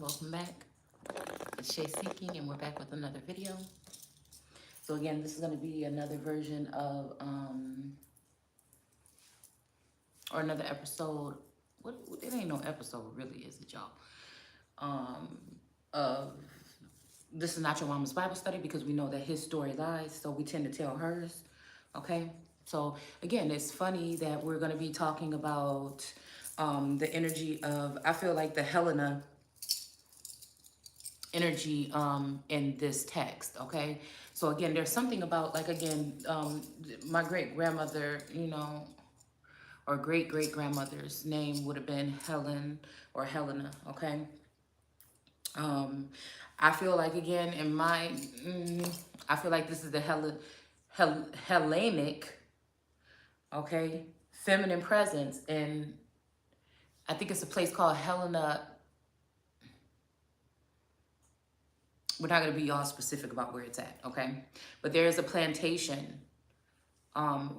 welcome back. It's Shay Seeking, and we're back with another video. So again, this is going to be another version of, or another episode. What? It ain't no episode, really, is it, y'all? Um, of This is not your mama's Bible study because we know that his story lies, so we tend to tell hers. Okay. So again, it's funny that we're going to be talking about the energy of. I feel like the Helena energy in this text. Okay, so again, there's something about, like, again, my great grandmother, or great great grandmother's name would have been Helen or Helena. Okay. um I feel like, again, in my I feel like this is the Hellenic, okay, feminine presence, and I think it's a place called Helena. We're not going to be all specific about where it's at, okay? But there is a plantation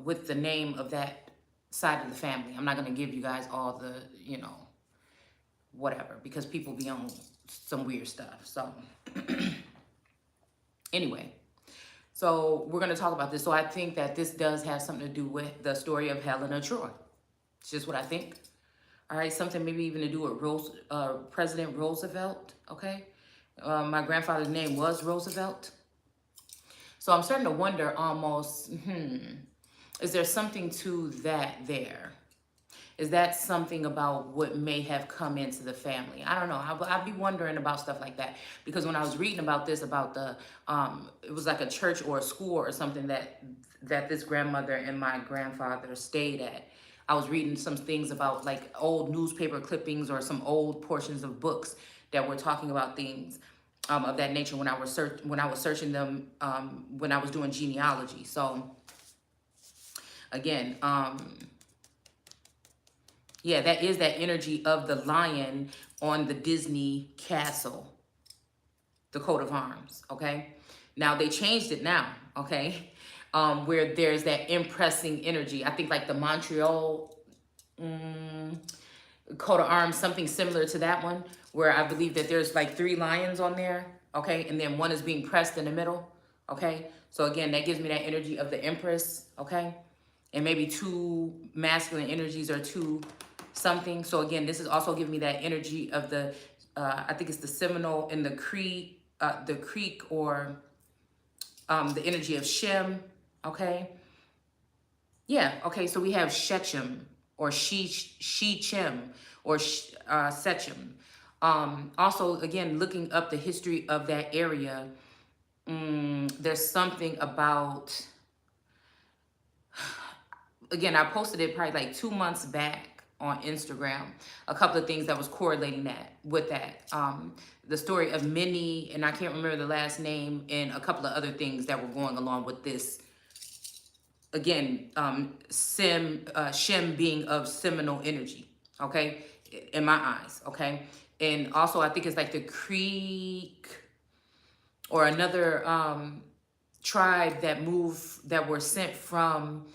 with the name of that side of the family. I'm not going to give you guys all the, whatever, because people be on some weird stuff. So anyway, so we're going to talk about this. So I think that this does have something to do with the story of Helena Troy. It's just what I think. All right, something maybe even to do with President Roosevelt, okay? My grandfather's name was Roosevelt. So I'm starting to wonder almost, is there something to that there? Is that something about what may have come into the family? I don't know. I'd be wondering about stuff like that. Because when I was reading about this, about the, it was like a church or a school or something that this grandmother and my grandfather stayed at. I was reading some things about, like, old newspaper clippings or some old portions of books that were talking about things of that nature when I was searching them, when I was doing genealogy. So again, yeah, that is that energy of the lion on the Disney castle, the coat of arms. Okay, now they changed it now. Okay, where there's that impressing energy. I think like the Montreal coat of arms, something similar to that one, where I believe that there's like 3 lions on there. Okay, and then one is being pressed in the middle. Okay, so again, that gives me that energy of the Empress. Okay, and maybe 2 masculine energies or 2 something. So again, this is also giving me that energy of the, I think it's the Seminole and the Creek, or the energy of Shem. Okay. Yeah. Okay. So we have Shechem or Shechem or Sechem. Also, again, looking up the history of that area, there's something about, again, I posted it probably like 2 months back on Instagram, a couple of things that was correlating that with that. The story of Minnie, and I can't remember the last name, and a couple of other things that were going along with this. Again, Shem being of seminal energy, okay, in my eyes, okay? And also, I think it's like the Creek or another tribe that were sent from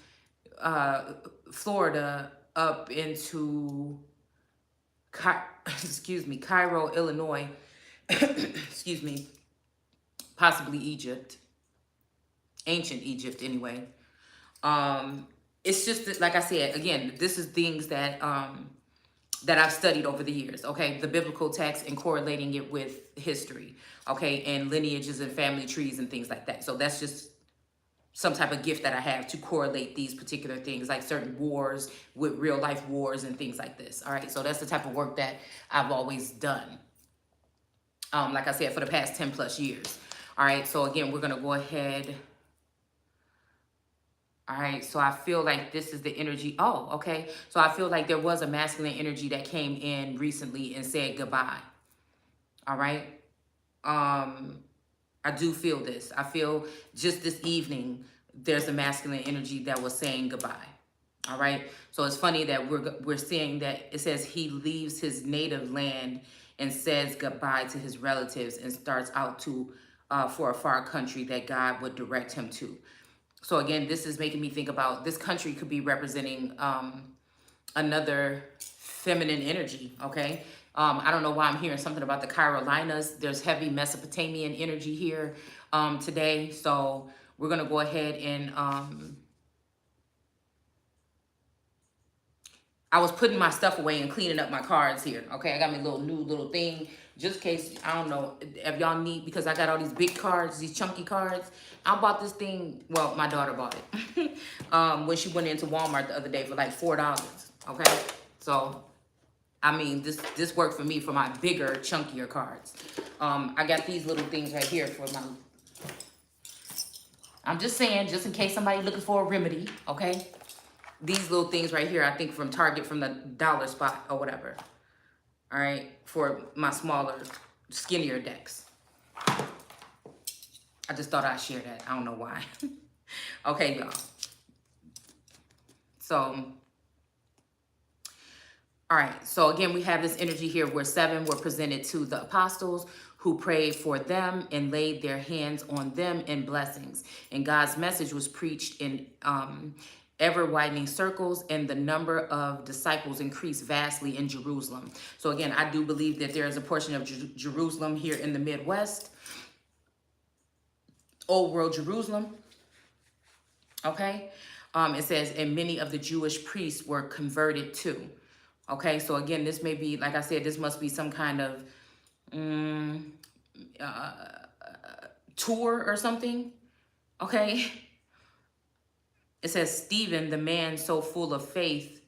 Florida up into Cairo, Illinois, excuse me, possibly Egypt, ancient Egypt anyway. It's just that, like I said, again, this is things that that I've studied over the years, okay? The biblical text and correlating it with history, okay? And lineages and family trees and things like that. So that's just some type of gift that I have to correlate these particular things, like certain wars with real life wars and things like this. All right, so that's the type of work that I've always done. Like I said, for the past 10 plus years. All right, so again, we're gonna go ahead. All right, so I feel like this is the energy. Oh, okay. So I feel like there was a masculine energy that came in recently and said goodbye. All right. I do feel this. I feel just this evening, there's a masculine energy that was saying goodbye. All right. So it's funny that we're seeing that it says he leaves his native land and says goodbye to his relatives and starts out to for a far country that God would direct him to. So again, this is making me think about this country could be representing another feminine energy, okay? I don't know why I'm hearing something about the Carolinas. There's heavy Mesopotamian energy here today. So we're going to go ahead and I was putting my stuff away and cleaning up my cards here. Okay, I got my new little thing. Just in case, I don't know, if y'all need, because I got all these big cards, these chunky cards. I bought this thing, well, my daughter bought it. When she went into Walmart the other day for like $4. Okay, so I mean, this worked for me for my bigger, chunkier cards. I got these little things right here for my, I'm just saying, just in case somebody looking for a remedy, okay? These little things right here, I think from Target, from the dollar spot or whatever. All right, for my smaller, skinnier decks. I just thought I'd share that. I don't know why. Okay, y'all. So, all right. So again, we have this energy here where 7 were presented to the apostles who prayed for them and laid their hands on them in blessings. And God's message was preached in ever widening circles, and the number of disciples increased vastly in Jerusalem. So again, I do believe that there is a portion of Jerusalem here in the Midwest, old world Jerusalem. Okay. It says, and many of the Jewish priests were converted too. Okay. So again, this may be, like I said, this must be some kind of tour or something. Okay. It says, Stephen, the man so full of faith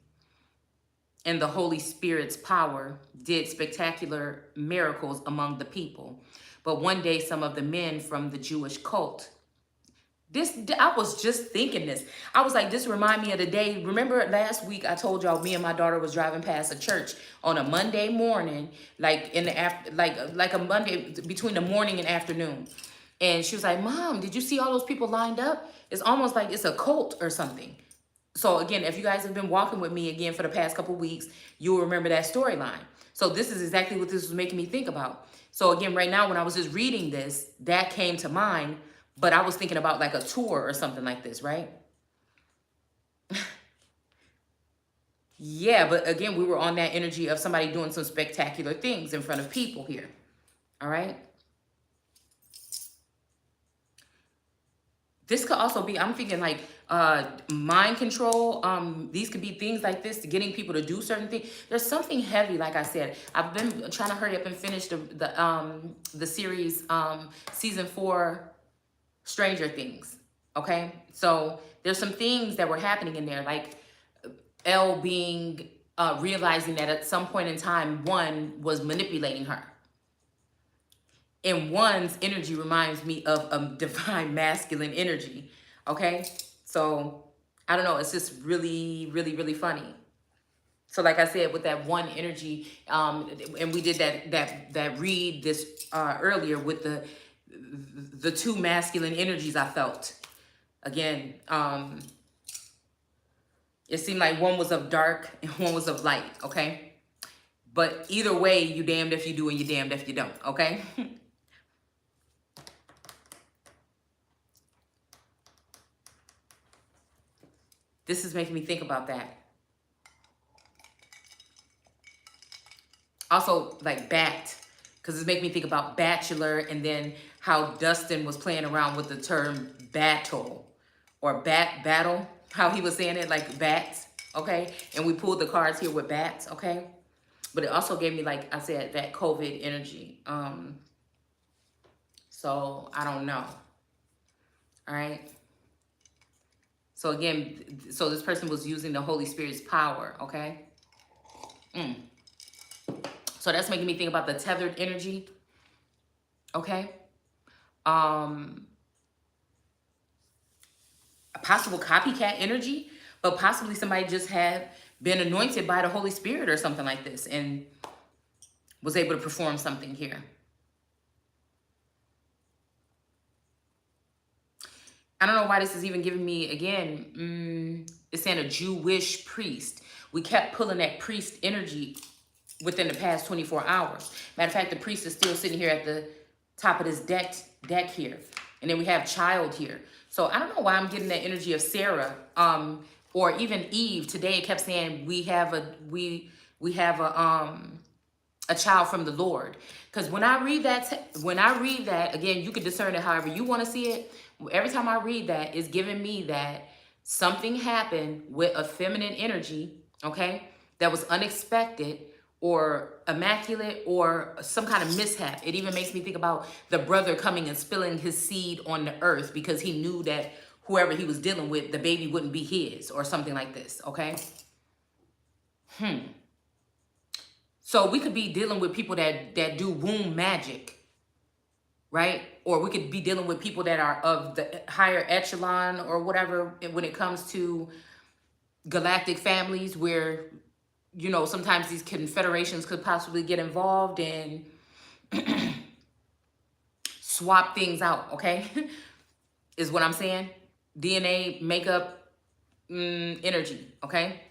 and the Holy Spirit's power, did spectacular miracles among the people. But one day, some of the men from the Jewish cult, I was just thinking this. I was like, this remind me of the day. Remember last week I told y'all me and my daughter was driving past a church on a Monday morning, like in the after, like a Monday between the morning and afternoon. And she was like, Mom, did you see all those people lined up? It's almost like it's a cult or something. So again, if you guys have been walking with me again for the past couple weeks, you'll remember that storyline. So this is exactly what this was making me think about. So again, right now, when I was just reading this, that came to mind, but I was thinking about like a tour or something like this, right? Yeah, but again, we were on that energy of somebody doing some spectacular things in front of people here. All right. This could also be, I'm thinking like mind control. These could be things like this, to getting people to do certain things. There's something heavy, like I said. I've been trying to hurry up and finish the series, season 4, Stranger Things. Okay, so there's some things that were happening in there, like Elle being realizing that at some point in time, one was manipulating her. And one's energy reminds me of a divine masculine energy. Okay. So I don't know. It's just really, really, really funny. So like I said, with that one energy, and we did that read this earlier with the 2 masculine energies I felt. Again, it seemed like one was of dark and one was of light. Okay. But either way, you damned if you do and you damned if you don't. Okay. This is making me think about that. Also, like bat, because it's making me think about Bachelor, and then how Dustin was playing around with the term battle or battle, how he was saying it like bats, okay? And we pulled the cards here with bats, okay? But it also gave me, like I said, that COVID energy. So I don't know. All right. So again, so this person was using the Holy Spirit's power, okay? So that's making me think about the tethered energy, okay? A possible copycat energy, but possibly somebody just had been anointed by the Holy Spirit or something like this and was able to perform something here. I don't know why this is even giving me, again, it's saying a Jewish priest. We kept pulling that priest energy within the past 24 hours. Matter of fact, the priest is still sitting here at the top of this deck here. And then we have child here. So I don't know why I'm getting that energy of Sarah, or even Eve. Today it kept saying we have a a child from the Lord. Because when I read that, again, you can discern it however you want to see it. Every time I read that, it's giving me that something happened with a feminine energy, okay, that was unexpected or immaculate or some kind of mishap. It even makes me think about the brother coming and spilling his seed on the earth because he knew that whoever he was dealing with, the baby wouldn't be his or something like this, okay? So we could be dealing with people that do womb magic, right? Or we could be dealing with people that are of the higher echelon or whatever when it comes to galactic families where, you know, sometimes these confederations could possibly get involved and swap things out, okay? Is what I'm saying. DNA, makeup, energy, okay?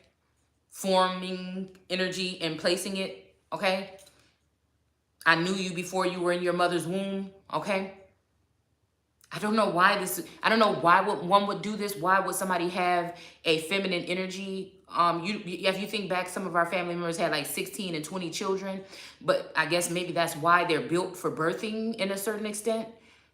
Forming energy and placing it, okay? I knew you before you were in your mother's womb, okay? I don't know why I don't know why one would do this. Why would somebody have a feminine energy? If you think back, some of our family members had like 16 and 20 children, but I guess maybe that's why they're built for birthing in a certain extent.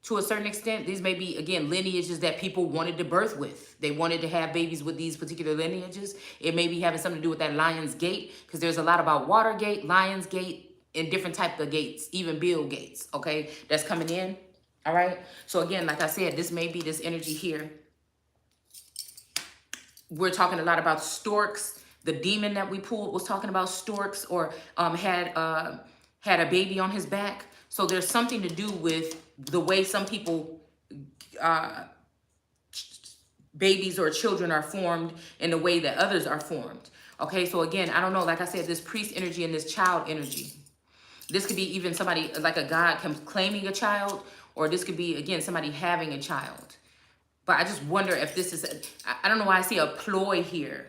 To a certain extent, these may be, again, lineages that people wanted to birth with. They wanted to have babies with these particular lineages. It may be having something to do with that Lion's Gate, because there's a lot about Watergate, Lion's Gate, and different type of gates, even Bill Gates, okay, that's coming in. All right. So again, like I said, this may be this energy here. We're talking a lot about storks. The demon that we pulled was talking about storks, or had a baby on his back. So there's something to do with the way some people, babies or children are formed and the way that others are formed. Okay. So again, I don't know. Like I said, this priest energy and this child energy. This could be even somebody like a God claiming a child, or this could be, again, somebody having a child. But I just wonder if this is, I don't know why I see a ploy here.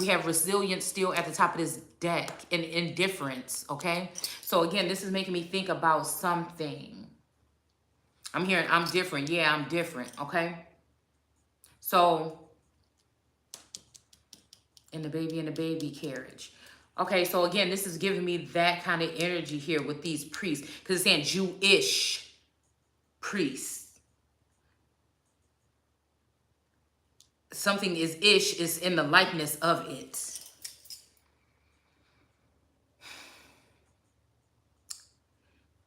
We have resilience still at the top of this deck and indifference, okay? So again, this is making me think about something. I'm hearing I'm different. Yeah, I'm different, okay? So, and the baby carriage. Okay, so again, this is giving me that kind of energy here with these priests, because it's saying Jewish priests. Something is ish is in the likeness of it.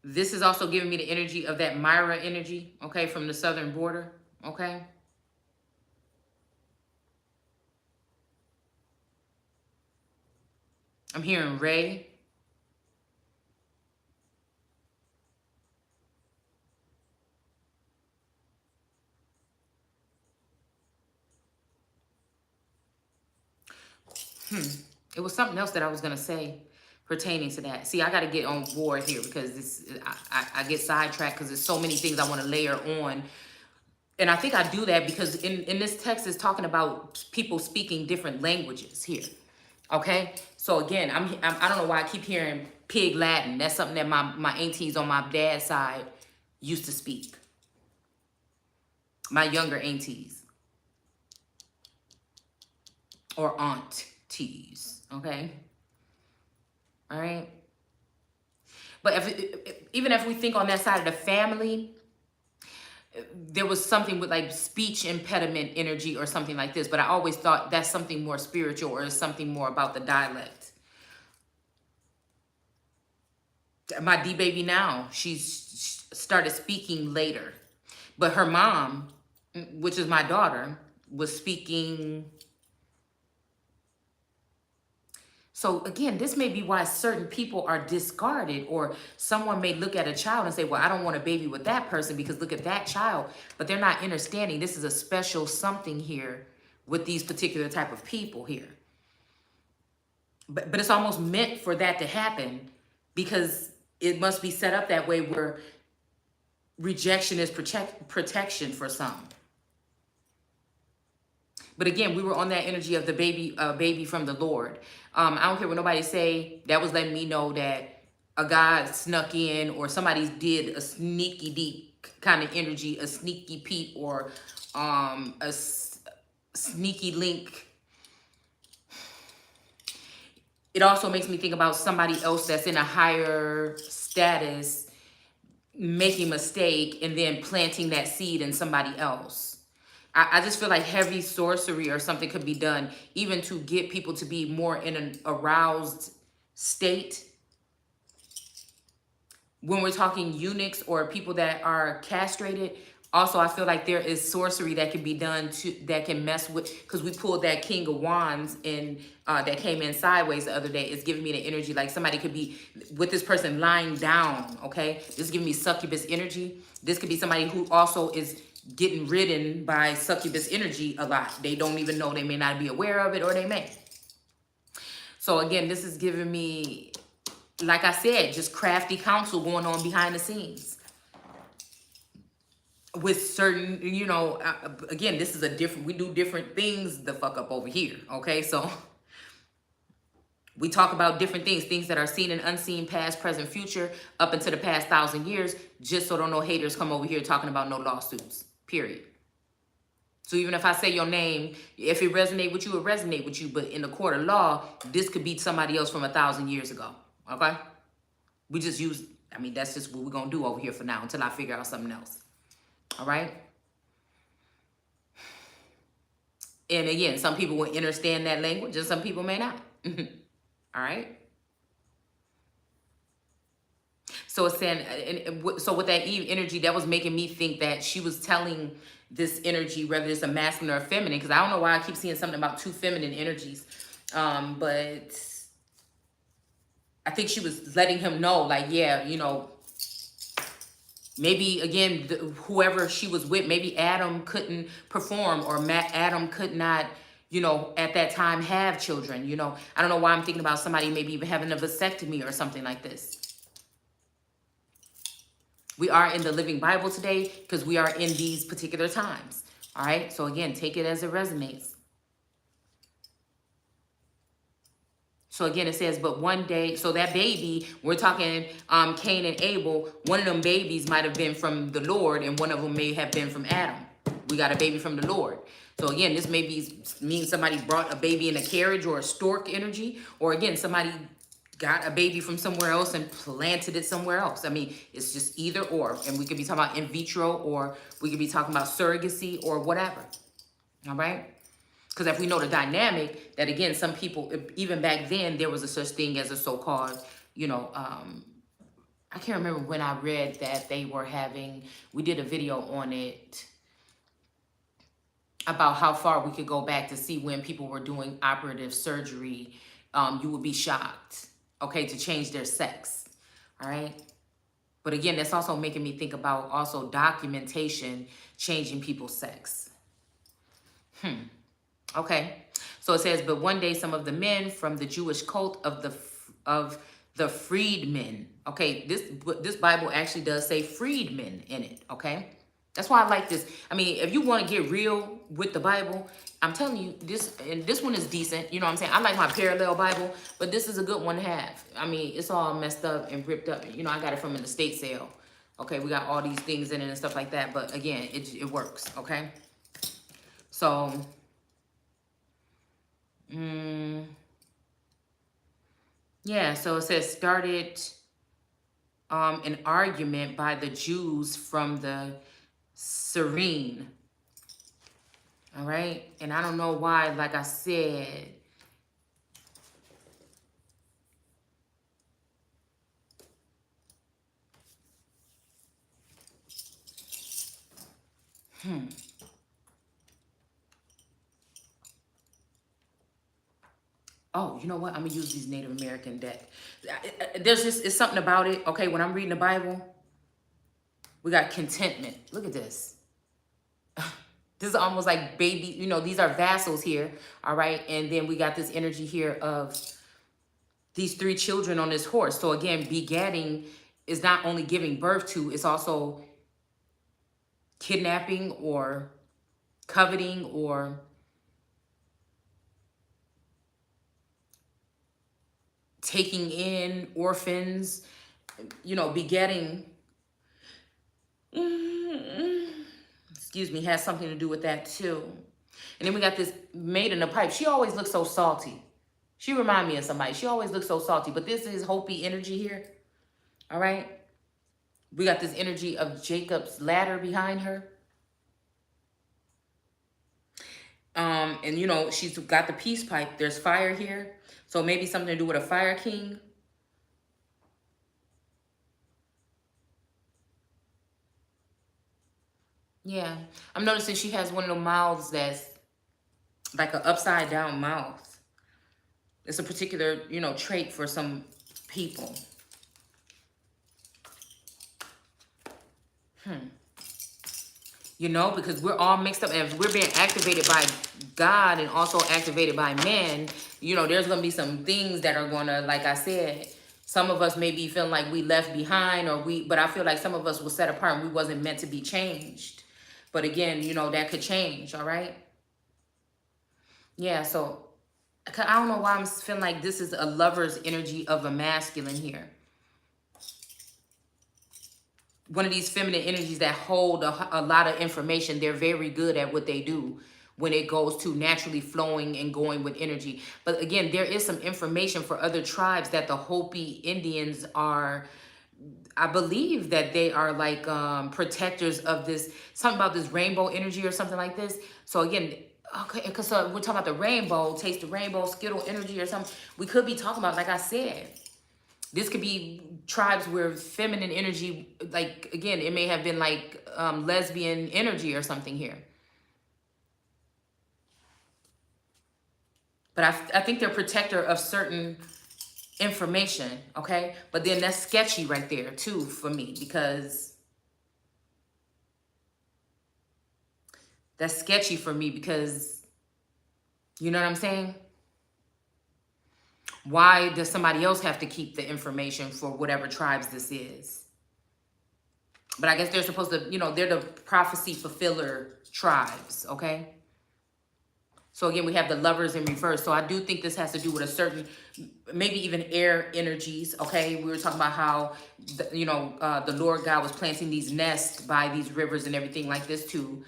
This is also giving me the energy of that Myra energy, okay, from the southern border, okay? I'm hearing Ray. It was something else that I was going to say pertaining to that. See, I got to get on board here because this I get sidetracked because there's so many things I want to layer on. And I think I do that because in this text is talking about people speaking different languages here. Okay? So again, I don't know why I keep hearing Pig Latin. That's something that my aunties on my dad's side used to speak. My younger aunties. Or aunties. Okay? All right? But even if we think on that side of the family, there was something with like speech impediment energy or something like this. But I always thought that's something more spiritual or something more about the dialect. My D baby now, she's started speaking later. But her mom, which is my daughter, was speaking. So again, this may be why certain people are discarded, or someone may look at a child and say, well, I don't want a baby with that person because look at that child. But they're not understanding this is a special something here with these particular type of people here. But it's almost meant for that to happen because it must be set up that way where rejection is protection for some. But again, we were on that energy of the baby from the Lord. I don't care what nobody say. That was letting me know that a God snuck in, or somebody did a sneaky deep kind of energy, a sneaky peep, or sneaky link. it also makes me think about somebody else that's in a higher status making a mistake and then planting that seed in somebody else. I just feel like heavy sorcery or something could be done even to get people to be more in an aroused state. When we're talking eunuchs or people that are castrated, also I feel like there is sorcery that can be done to that can mess with, because we pulled that King of Wands in that came in sideways the other day. It's giving me the energy like somebody could be with this person lying down. Okay, this is giving me succubus energy. This could be somebody who also is getting ridden by succubus energy a lot. They don't even know, they may not be aware of it, or they may. So again, this is giving me, like I said, just crafty counsel going on behind the scenes with certain, you know, again, this is a different, we do different things the fuck up over here. Okay, so we talk about different things that are seen and unseen, past, present, future, up into the past 1,000 years, just so don't no haters come over here talking about no lawsuits, period. So even if I say your name, if it resonate with you, it resonate with you. But in the court of law, this could be somebody else from 1,000 years ago. Okay? We just use, I mean, that's just what we're going to do over here for now until I figure out something else. All right? And again, some people will understand that language and some people may not. All right? So it's saying, so with that Eve energy, that was making me think that she was telling this energy, whether it's a masculine or a feminine, because I don't know why I keep seeing something about two feminine energies. But I think she was letting him know, like, yeah, you know, maybe, again, whoever she was with, maybe Adam couldn't perform, or Adam could not, you know, at that time have children, you know. I don't know why I'm thinking about somebody maybe even having a vasectomy or something like this. We are in the Living Bible today because we are in these particular times. All right. So again, take it as it resonates. So again, it says, but one day, so that baby, we're talking Cain and Abel, one of them babies might have been from the Lord and one of them may have been from Adam. We got a baby from the Lord. So again, this maybe means somebody brought a baby in a carriage or a stork energy, or again, somebody got a baby from somewhere else and planted it somewhere else. I mean, it's just either or. And we could be talking about in vitro, or we could be talking about surrogacy or whatever. All right? Because if we know the dynamic, that again, some people, even back then, there was a such thing as a so-called, you know, I can't remember when I read that they were having, we did a video on it about how far we could go back to see when people were doing operative surgery. You would be shocked. Okay, to change their sex, all right? But again, that's also making me think about also documentation changing people's sex. Okay, so it says, but one day some of the men from the Jewish cult of the freedmen, okay, this Bible actually does say freedmen in it, okay? That's why I like this. I mean, if you want to get real with the Bible, I'm telling you, this one is decent. You know what I'm saying? I like my parallel Bible, but this is a good one to have. I mean, it's all messed up and ripped up. You know, I got it from an estate sale. Okay, we got all these things in it and stuff like that. But again, it works, okay? So, yeah, so it says started an argument by the Jews from the Cyrene. All right. And I don't know why, like I said, oh, you know what? I'm going to use these Native American deck. There's just, it's something about it. Okay, when I'm reading the Bible, we got contentment. Look at this. This is almost like baby, you know, these are vassals here, all right? And then we got this energy here of these 3 children on this horse. So again, begetting is not only giving birth to, it's also kidnapping or coveting or taking in orphans, you know, begetting, excuse me, has something to do with that too. And then we got this maid in the pipe. She always looks so salty. She remind me of somebody. She always looks so salty, but this is Hopi energy here. All right. We got this energy of Jacob's ladder behind her. And you know, she's got the peace pipe. There's fire here. So maybe something to do with a fire king. Yeah. I'm noticing she has one of the mouths that's like an upside down mouth. It's a particular, you know, trait for some people. You know, because we're all mixed up. And if we're being activated by God and also activated by man, you know, there's going to be some things that are going to, like I said, some of us may be feeling like we left behind but I feel like some of us were set apart and we wasn't meant to be changed. But again, you know, that could change, all right? Yeah, so I don't know why I'm feeling like this is a lover's energy of a masculine here. One of these feminine energies that hold a lot of information. They're very good at what they do when it goes to naturally flowing and going with energy. But again, there is some information for other tribes that the Hopi Indians are, I believe that they are like protectors of this, something about this rainbow energy or something like this. So again, okay, because so we're talking about the rainbow, taste the rainbow, Skittle energy or something. We could be talking about, like I said, this could be tribes where feminine energy, like, again, it may have been like lesbian energy or something here. But I think they're protector of certain information, okay? But then that's sketchy right there, too, for me, because that's sketchy for me because, you know what I'm saying? Why does somebody else have to keep the information for whatever tribes this is? But I guess they're supposed to, you know, they're the prophecy fulfiller tribes, okay? So again, we have the lovers in reverse. So I do think this has to do with a certain, maybe even air energies, okay? We were talking about how, the Lord God was planting these nests by these rivers and everything like this too,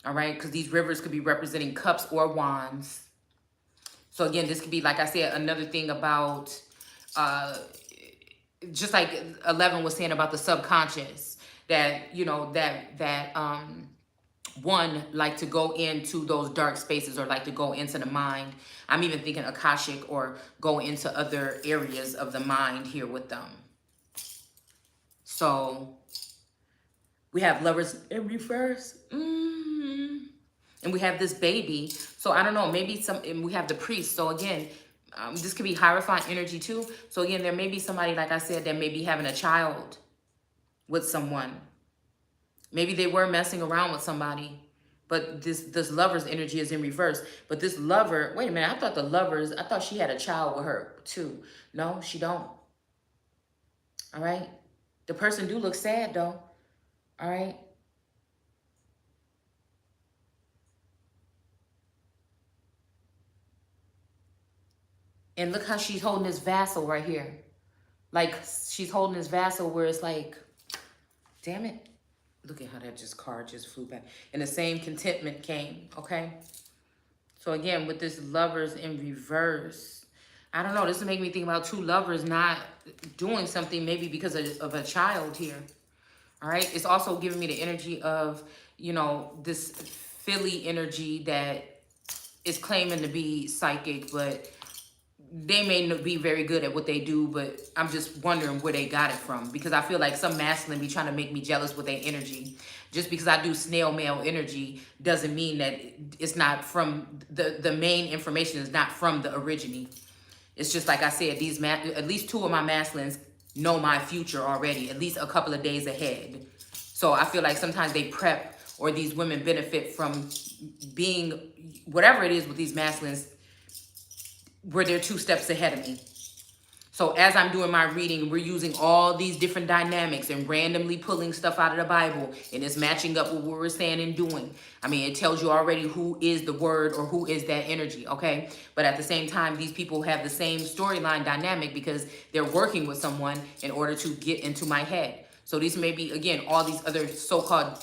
all right? Because these rivers could be representing cups or wands. So again, this could be, like I said, another thing about, just like 11 was saying about the subconscious, that, you know, one like to go into those dark spaces or like to go into the mind. I'm even thinking Akashic or go into other areas of the mind here with them. So we have lovers in reverse. And we have this baby. So I don't know, maybe we have the priest. So again, this could be Hierophant energy too. So again, there may be somebody, like I said, that may be having a child with someone. Maybe they were messing around with somebody, but this lover's energy is in reverse. But this lover, wait a minute, I thought she had a child with her too. No, she don't. All right. The person do look sad though. All right. And look how she's holding this vassal right here. Like, she's holding this vassal where it's like, damn it. Look at how that card just flew back. And the same contentment came, okay? So again, with this lovers in reverse, I don't know. This is making me think about two lovers not doing something maybe because of a child here. All right? It's also giving me the energy of, you know, this Philly energy that is claiming to be psychic, but they may not be very good at what they do, but I'm just wondering where they got it from, because I feel like some masculine be trying to make me jealous with their energy. Just because I do snail mail energy doesn't mean that it's not from the main information is not from the origine. It's just like I said, at least two of my masculines know my future already, at least a couple of days ahead. So I feel like sometimes they prep, or these women benefit from being, whatever it is with these masculines, where they're 2 steps ahead of me. So as I'm doing my reading, we're using all these different dynamics and randomly pulling stuff out of the Bible, and it's matching up with what we're saying and doing. I mean, it tells you already who is the word or who is that energy, okay? But at the same time, these people have the same storyline dynamic because they're working with someone in order to get into my head. So these may be, again, all these other so-called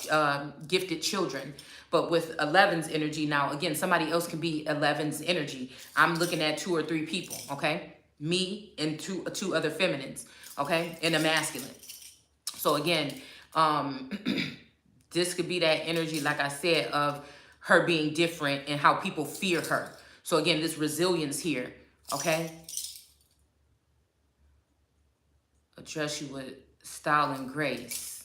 gifted children. But with 11's energy now, again, somebody else can be 11's energy. I'm looking at 2 or 3 people, okay? Me and two other feminines, okay? And a masculine. So again, this could be that energy, like I said, of her being different and how people fear her. So again, this resilience here, okay? Address you with style and grace.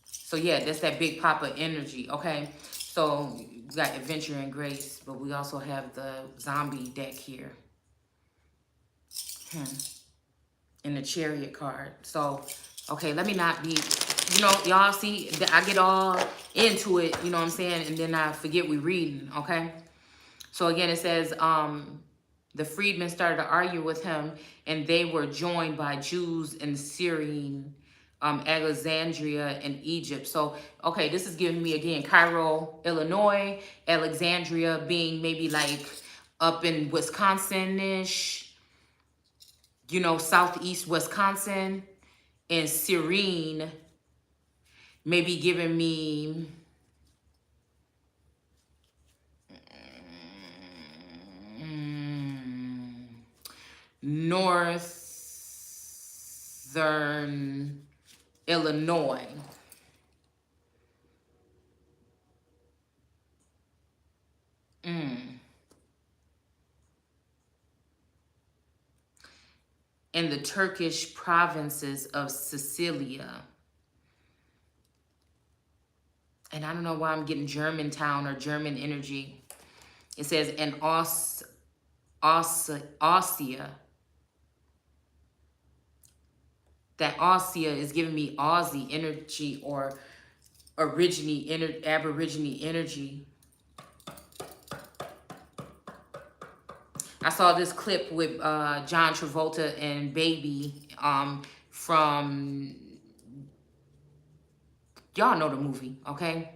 So yeah, that's that big Papa energy, okay? So we got adventure and grace, but we also have the zombie deck here. In the chariot card. So, okay, let me not be, you know, y'all see, I get all into it, you know what I'm saying? And then I forget we reading, okay? So again, it says, the freedmen started to argue with him, and they were joined by Jews in Syrian, Alexandria, and Egypt. So, okay, this is giving me, again, Cairo, Illinois, Alexandria being maybe like up in Wisconsin-ish, you know, southeast Wisconsin, and Cyrene maybe giving me northern Illinois. And the Turkish provinces of Sicilia. And I don't know why I'm getting Germantown or German energy. It says, and Ossia. That Ossia is giving me Aussie energy or Aborigine energy. I saw this clip with John Travolta and Baby from, y'all know the movie, okay?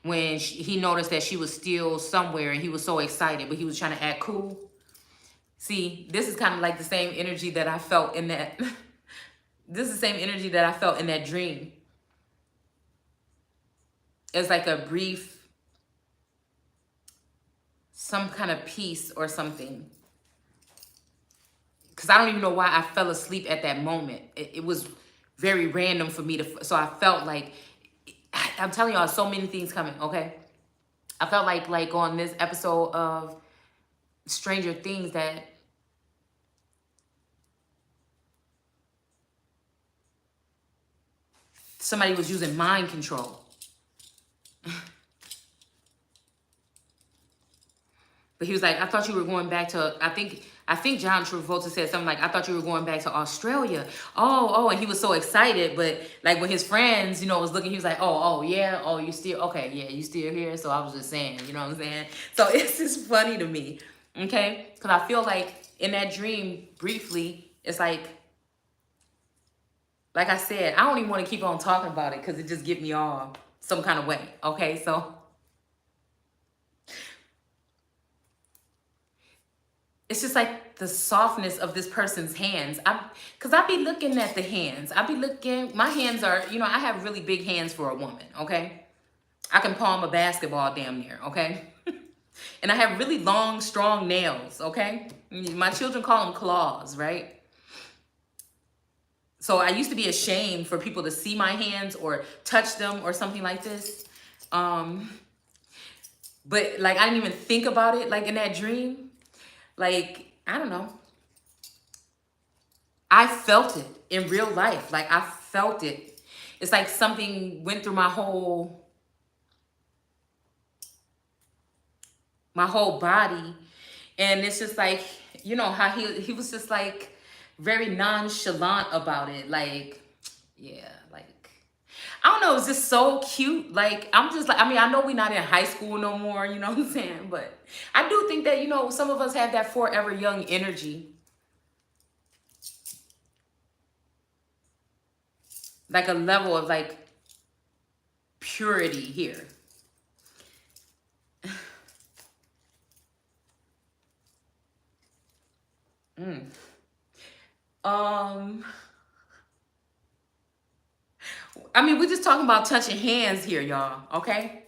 When he noticed that she was still somewhere and he was so excited, but he was trying to act cool. See, this is kind of like the same energy that I felt in that, this is the same energy that I felt in that dream. It's like a brief, some kind of peace or something. Because I don't even know why I fell asleep at that moment. It was very random for me to, so I felt like, I'm telling y'all, so many things coming, okay? I felt like on this episode of Stranger Things that somebody was using mind control. But he was like, I thought you were going back to, I think John Travolta said something like, I thought you were going back to Australia. Oh, and he was so excited. But like when his friends, you know, was looking, he was like, oh, yeah. Oh, you still, okay, yeah, you still here? So I was just saying, you know what I'm saying? So it's just funny to me, okay? Because I feel like in that dream, briefly, it's like I said, I don't even want to keep on talking about it because it just get me all some kind of way, okay? So it's just like the softness of this person's hands. Because I be looking at the hands. I be looking, my hands are, you know, I have really big hands for a woman, okay? I can palm a basketball damn near, okay? And I have really long, strong nails, okay? My children call them claws, right? So I used to be ashamed for people to see my hands or touch them or something like this. But like, I didn't even think about it like in that dream. Like, I don't know. I felt it in real life. Like, I felt it. It's like something went through my whole body. And it's just like, you know, how he was just like very nonchalant about it. Like, yeah, like, I don't know. It's just so cute. Like, I'm just like, I mean, I know we're not in high school no more, you know what I'm saying? But I do think that, you know, some of us have that forever young energy. Like a level of like purity here. I mean, we're just talking about touching hands here, y'all, okay?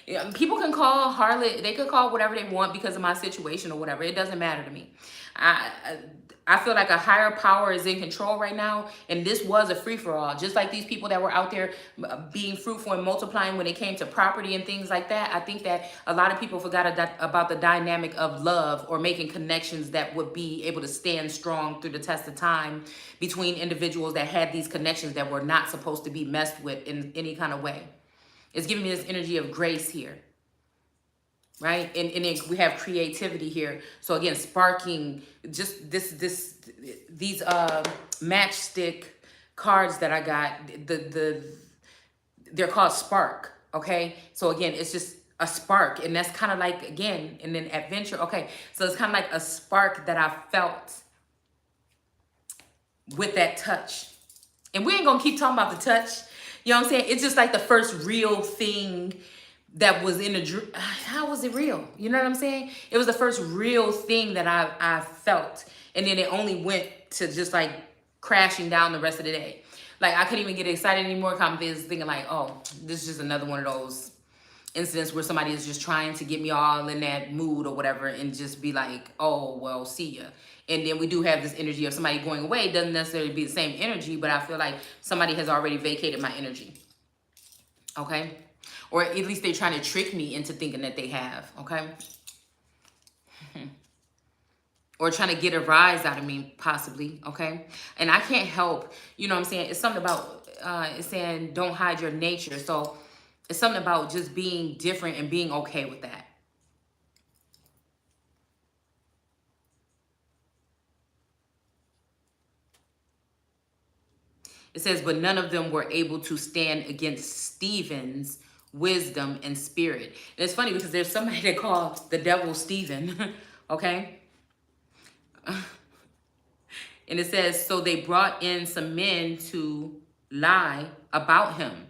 Yeah, people can call harlot, they could call whatever they want because of my situation or whatever. It doesn't matter to me. I I feel like a higher power is in control right now, and this was a free for all. Just like these people that were out there being fruitful and multiplying when it came to property and things like that. I think that a lot of people forgot about the dynamic of love or making connections that would be able to stand strong through the test of time between individuals that had these connections that were not supposed to be messed with in any kind of way. It's giving me this energy of grace here, right? And then we have creativity here. So again, sparking just these matchstick cards that I got. They're called spark. Okay, so again, it's just a spark, and that's kind of like, again, and then adventure. Okay, so it's kind of like a spark that I felt with that touch. And we ain't gonna keep talking about the touch. You know what I'm saying? It's just like the first real thing that was in a dream. How was it real? You know what I'm saying? It was the first real thing that I felt. And then it only went to just like crashing down the rest of the day. Like I couldn't even get excited anymore. I'm thinking like, oh, this is just another one of those incidents where somebody is just trying to get me all in that mood or whatever and just be like, oh, well, see ya. And then we do have this energy of somebody going away. It doesn't necessarily be the same energy, but I feel like somebody has already vacated my energy. Okay? Or at least they're trying to trick me into thinking that they have. Okay? Or trying to get a rise out of me, possibly. Okay? And I can't help, you know what I'm saying? It's something about, it's saying don't hide your nature. So it's something about just being different and being okay with that. It says, but none of them were able to stand against Stephen's wisdom and spirit. And it's funny because there's somebody that called the devil Stephen, okay? And it says, so they brought in some men to lie about him,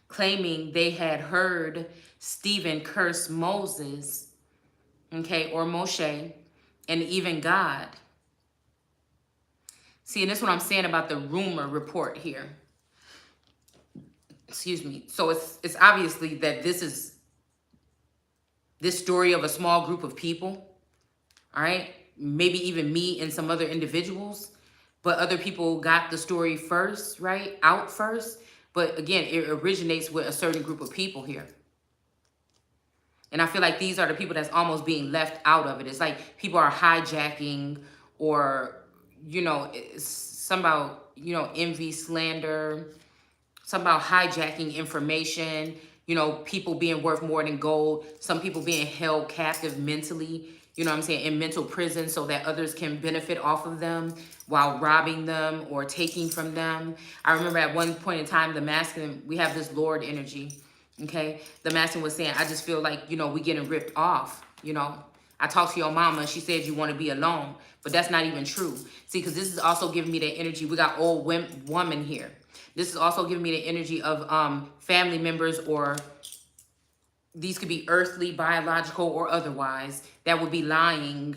claiming they had heard Stephen curse Moses, okay, or Moshe, and even God. See, and this is what I'm saying about the rumor report here. Excuse me. So it's obviously that this story of a small group of people, all right? Maybe even me and some other individuals, but other people got the story first, right? Out first. But again, it originates with a certain group of people here. And I feel like these are the people that's almost being left out of it. It's like people are hijacking or, you know, some about, you know, envy, slander, some about hijacking information, you know, people being worth more than gold, some people being held captive mentally, you know what I'm saying, in mental prison so that others can benefit off of them while robbing them or taking from them. I remember at one point in time, the masculine, we have this Lord energy, okay? The masculine was saying, I just feel like, you know, we getting ripped off, you know? I talked to your mama, she said you want to be alone, but that's not even true. See, because this is also giving me the energy. We got old woman here. This is also giving me the energy of family members, or these could be earthly, biological, or otherwise, that would be lying,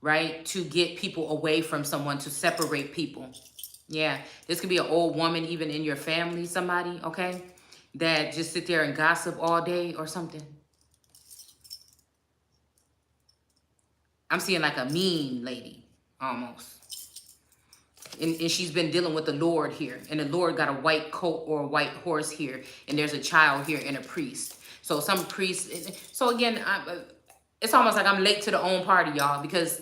right, to get people away from someone, to separate people. Yeah, this could be an old woman even in your family, somebody, okay, that just sit there and gossip all day or something. I'm seeing like a mean lady, almost. And she's been dealing with the Lord here. And the Lord got a white coat or a white horse here. And there's a child here and a priest. So some priest. So again, it's almost like I'm late to the own party, y'all. Because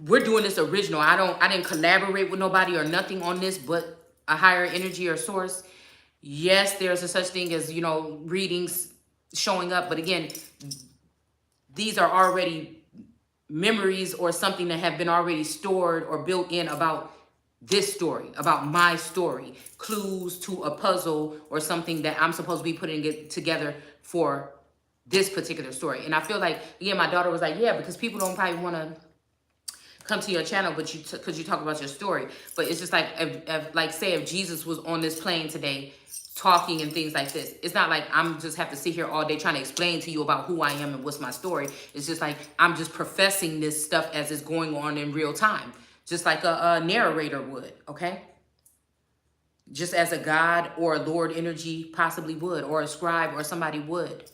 we're doing this original. I didn't collaborate with nobody or nothing on this but a higher energy or source. Yes, there's a such thing as, you know, readings showing up. But again, these are already memories or something that have been already stored or built in about this story, about my story, clues to a puzzle or something that I'm supposed to be putting it together for this particular story. And I feel like, again, my daughter was like, yeah, because people don't probably want to come to your channel, but because you talk about your story. But it's just like, like say if Jesus was on this plane today, talking and things like this. It's not like I'm just have to sit here all day trying to explain to you about who I am and what's my story. It's just like I'm just professing this stuff as it's going on in real time, just like a narrator would, okay? just as a God or a Lord energy possibly would, or a scribe or somebody would.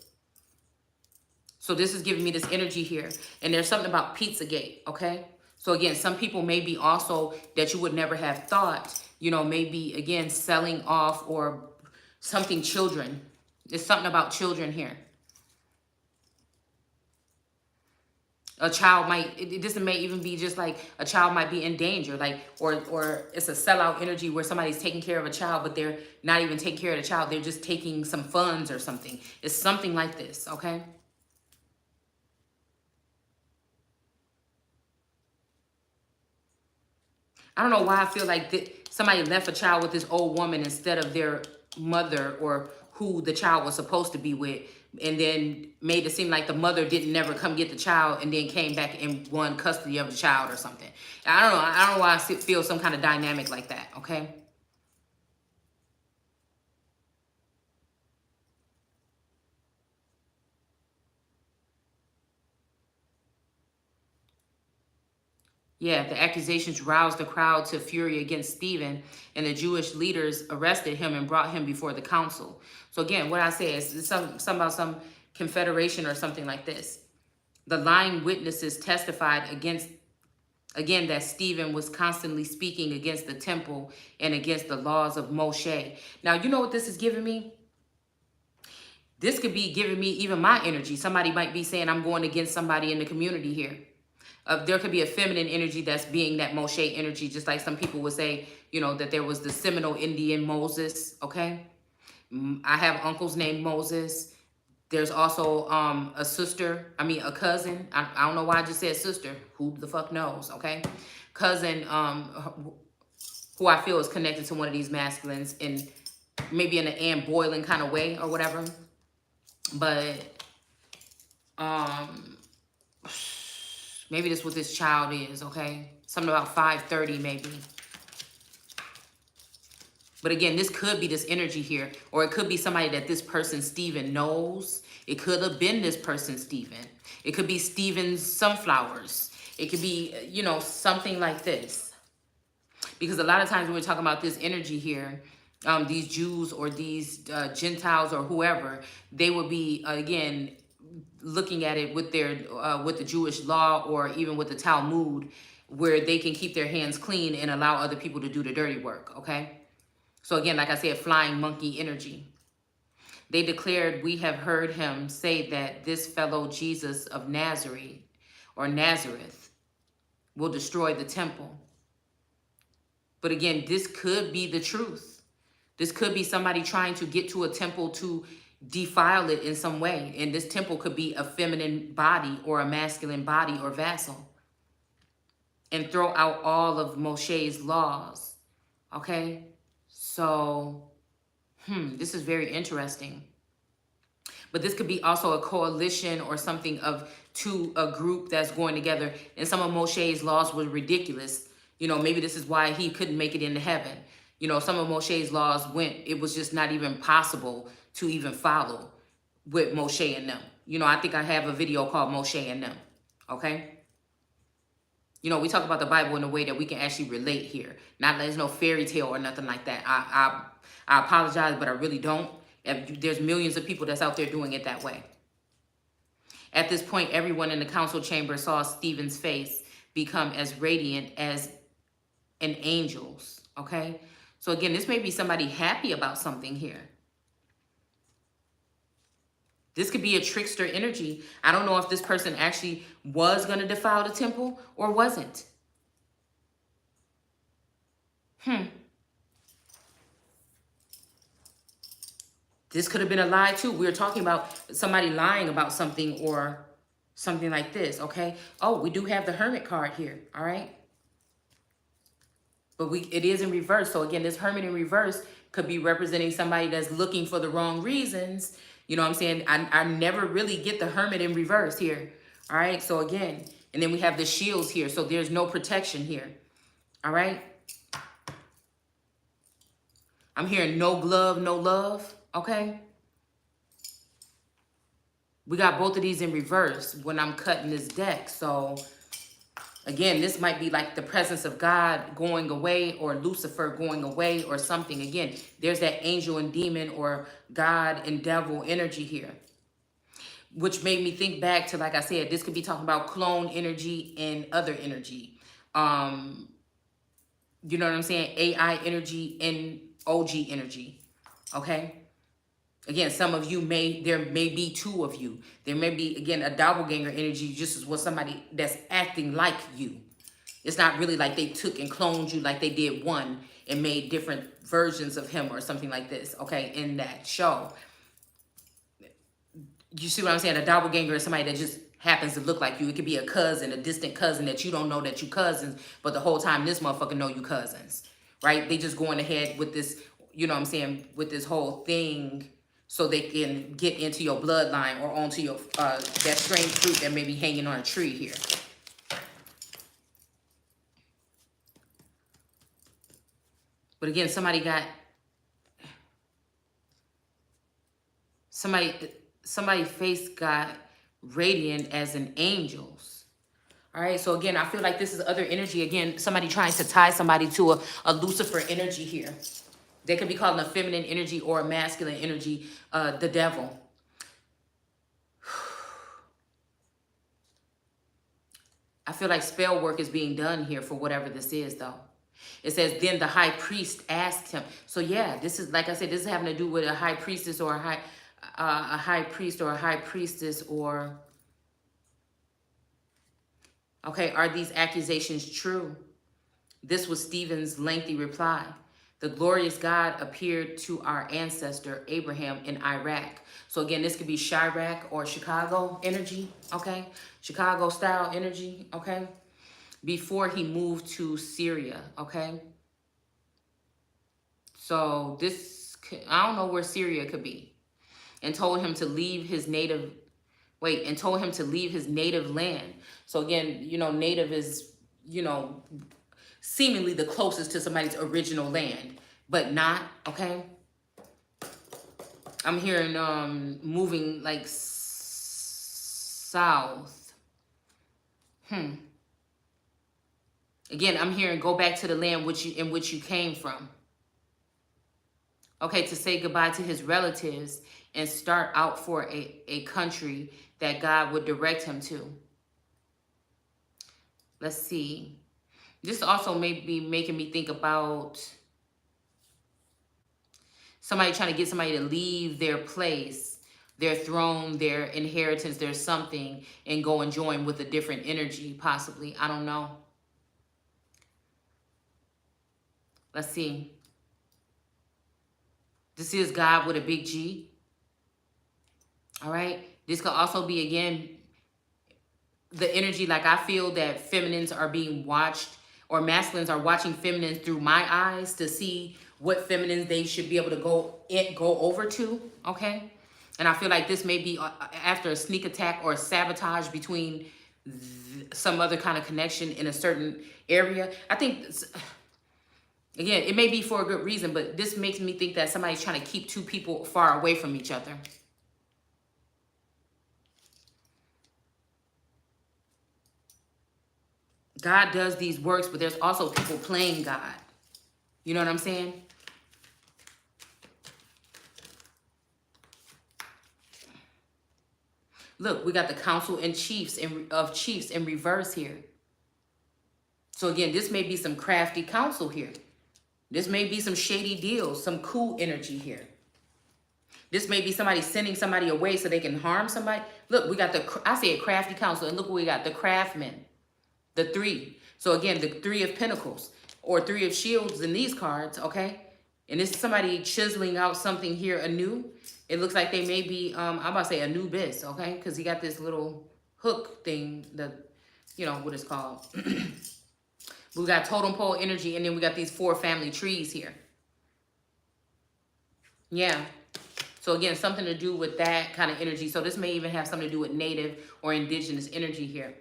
So this is giving me this energy here. And there's something about Pizzagate, okay? So again, some people may be also that you would never have thought, you know, maybe again, selling off or something children. There's something about children here. A child might, this may even be just like a child might be in danger, like, or it's a sellout energy where somebody's taking care of a child, but they're not even taking care of the child. They're just taking some funds or something. It's something like this, okay? I don't know why I feel like somebody left a child with this old woman instead of their mother or who the child was supposed to be with, and then made it seem like the mother didn't never come get the child and then came back and won custody of the child or something. I don't know. I don't know why I feel some kind of dynamic like that, okay? Yeah, the accusations roused the crowd to fury against Stephen, and the Jewish leaders arrested him and brought him before the council. So again, what I say is some about some confederation or something like this. The lying witnesses testified against, again, that Stephen was constantly speaking against the temple and against the laws of Moshe. Now, you know what this is giving me? This could be giving me even my energy. Somebody might be saying I'm going against somebody in the community here. There could be a feminine energy that's being that Moshe energy, just like some people would say, you know, that there was the Seminole Indian Moses, okay? I have uncles named Moses. There's also a sister, a cousin. I don't know why I just said sister. Who the fuck knows, okay? Cousin, who I feel is connected to one of these masculines in maybe in an Anne Boylan kind of way or whatever. But maybe this is what this child is, okay? Something about 5:30 maybe. But again, this could be this energy here, or it could be somebody that this person, Stephen, knows. It could have been this person, Stephen. It could be Stephen's sunflowers. It could be, you know, something like this. Because a lot of times when we're talking about this energy here, these Jews or these Gentiles or whoever, they would be, again, looking at it with their with the Jewish law or even with the Talmud, where they can keep their hands clean and allow other people to do the dirty work, okay? So again, like I said, flying monkey energy. They declared, we have heard him say that this fellow Jesus of Nazareth or Nazareth will destroy the temple. But again, this could be the truth. This could be somebody trying to get to a temple to defile it in some way. And this temple could be a feminine body or a masculine body or vassal. And throw out all of Moshe's laws. Okay? So, this is very interesting. But this could be also a coalition or something to a group that's going together. And some of Moshe's laws were ridiculous. You know, maybe this is why he couldn't make it into heaven. You know, some of Moshe's laws it was just not even possible to even follow with Moshe and them. You know, I think I have a video called Moshe and them. Okay? You know, we talk about the Bible in a way that we can actually relate here. Not there's no fairy tale or nothing like that. I apologize, but I really don't. There's millions of people that's out there doing it that way. At this point, everyone in the council chamber saw Stephen's face become as radiant as an angel's, okay? So again, this may be somebody happy about something here. This could be a trickster energy. I don't know if this person actually was going to defile the temple or wasn't. This could have been a lie too. We were talking about somebody lying about something or something like this, okay? Oh, we do have the Hermit card here, all right? But it is in reverse. So again, this Hermit in reverse could be representing somebody that's looking for the wrong reasons. You know what I'm saying? I never really get the Hermit in reverse here. All right. So again, and then we have the shields here. So there's no protection here. All right. I'm hearing no glove, no love. Okay. We got both of these in reverse when I'm cutting this deck. So Again, this might be like the presence of God going away, or Lucifer going away, or something. Again, there's that angel and demon, or God and devil energy here, which made me think back to, like I said, this could be talking about clone energy and other energy. You know what I'm saying? AI energy and OG energy. Okay? Again, some of you there may be two of you. There may be, again, a doppelganger energy, just as what somebody that's acting like you. It's not really like they took and cloned you like they did one and made different versions of him or something like this, okay, in that show. You see what I'm saying? A doppelganger is somebody that just happens to look like you. It could be a cousin, a distant cousin that you don't know that you cousins, but the whole time this motherfucker know you cousins, right? They just going ahead with this, you know what I'm saying, with this whole thing so they can get into your bloodline or onto your, that strange fruit that may be hanging on a tree here. But again, somebody face got radiant as an angel's. All right, so again, I feel like this is other energy. Again, somebody trying to tie somebody to a Lucifer energy here. They could be called a feminine energy or a masculine energy, the devil. I feel like spell work is being done here for whatever this is, though. It says, then the high priest asked him. So yeah, this is, like I said, this is having to do with a high priestess or a high priest or a high priestess, or, okay, are these accusations true? This was Stephen's lengthy reply. The glorious God appeared to our ancestor Abraham in Iraq. So again, this could be Chirac or Chicago energy, okay? Chicago style energy, okay? Before he moved to Syria, okay? So this, I don't know where Syria could be. And told him to leave his native, and told him to leave his native land. So again, you know, native is, you know, seemingly the closest to somebody's original land, but not, okay? I'm hearing moving like south. Again, I'm hearing go back to the land in which you came from. Okay, to say goodbye to his relatives and start out for a country that God would direct him to. Let's see. This also may be making me think about somebody trying to get somebody to leave their place, their throne, their inheritance, their something, and go and join with a different energy, possibly. I don't know. Let's see. This is God with a big G. All right. This could also be, again, the energy, like I feel that feminines are being watched, or masculines are watching feminines through my eyes to see what feminines they should be able to go over to, okay? And I feel like this may be after a sneak attack or a sabotage between some other kind of connection in a certain area. I think, again, it may be for a good reason, but this makes me think that somebody's trying to keep two people far away from each other. God does these works, but there's also people playing God. You know what I'm saying? Look, we got the council and chiefs in reverse here. So again, this may be some crafty counsel here. This may be some shady deals, some coup energy here. This may be somebody sending somebody away so they can harm somebody. Look, we got I say crafty counsel, and look what we got, the craftsman, the 3. So again, the 3 of Pentacles or 3 of Shields in these cards, okay? And this is somebody chiseling out something here anew. It looks like they may be, I'm about to say Anubis, okay? Because he got this little hook thing, you know, what it's called. We got totem pole energy, and then we got these 4 family trees here. Yeah. So again, something to do with that kind of energy. So this may even have something to do with native or indigenous energy here.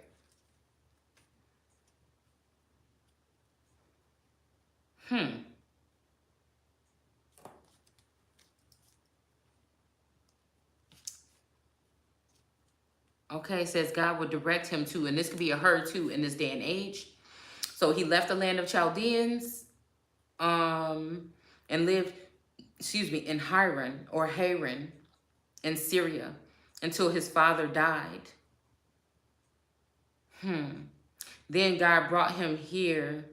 Okay, it says God would direct him to, and this could be a her too in this day and age. So he left the land of Chaldeans, and lived, in Haran in Syria until his father died. Then God brought him here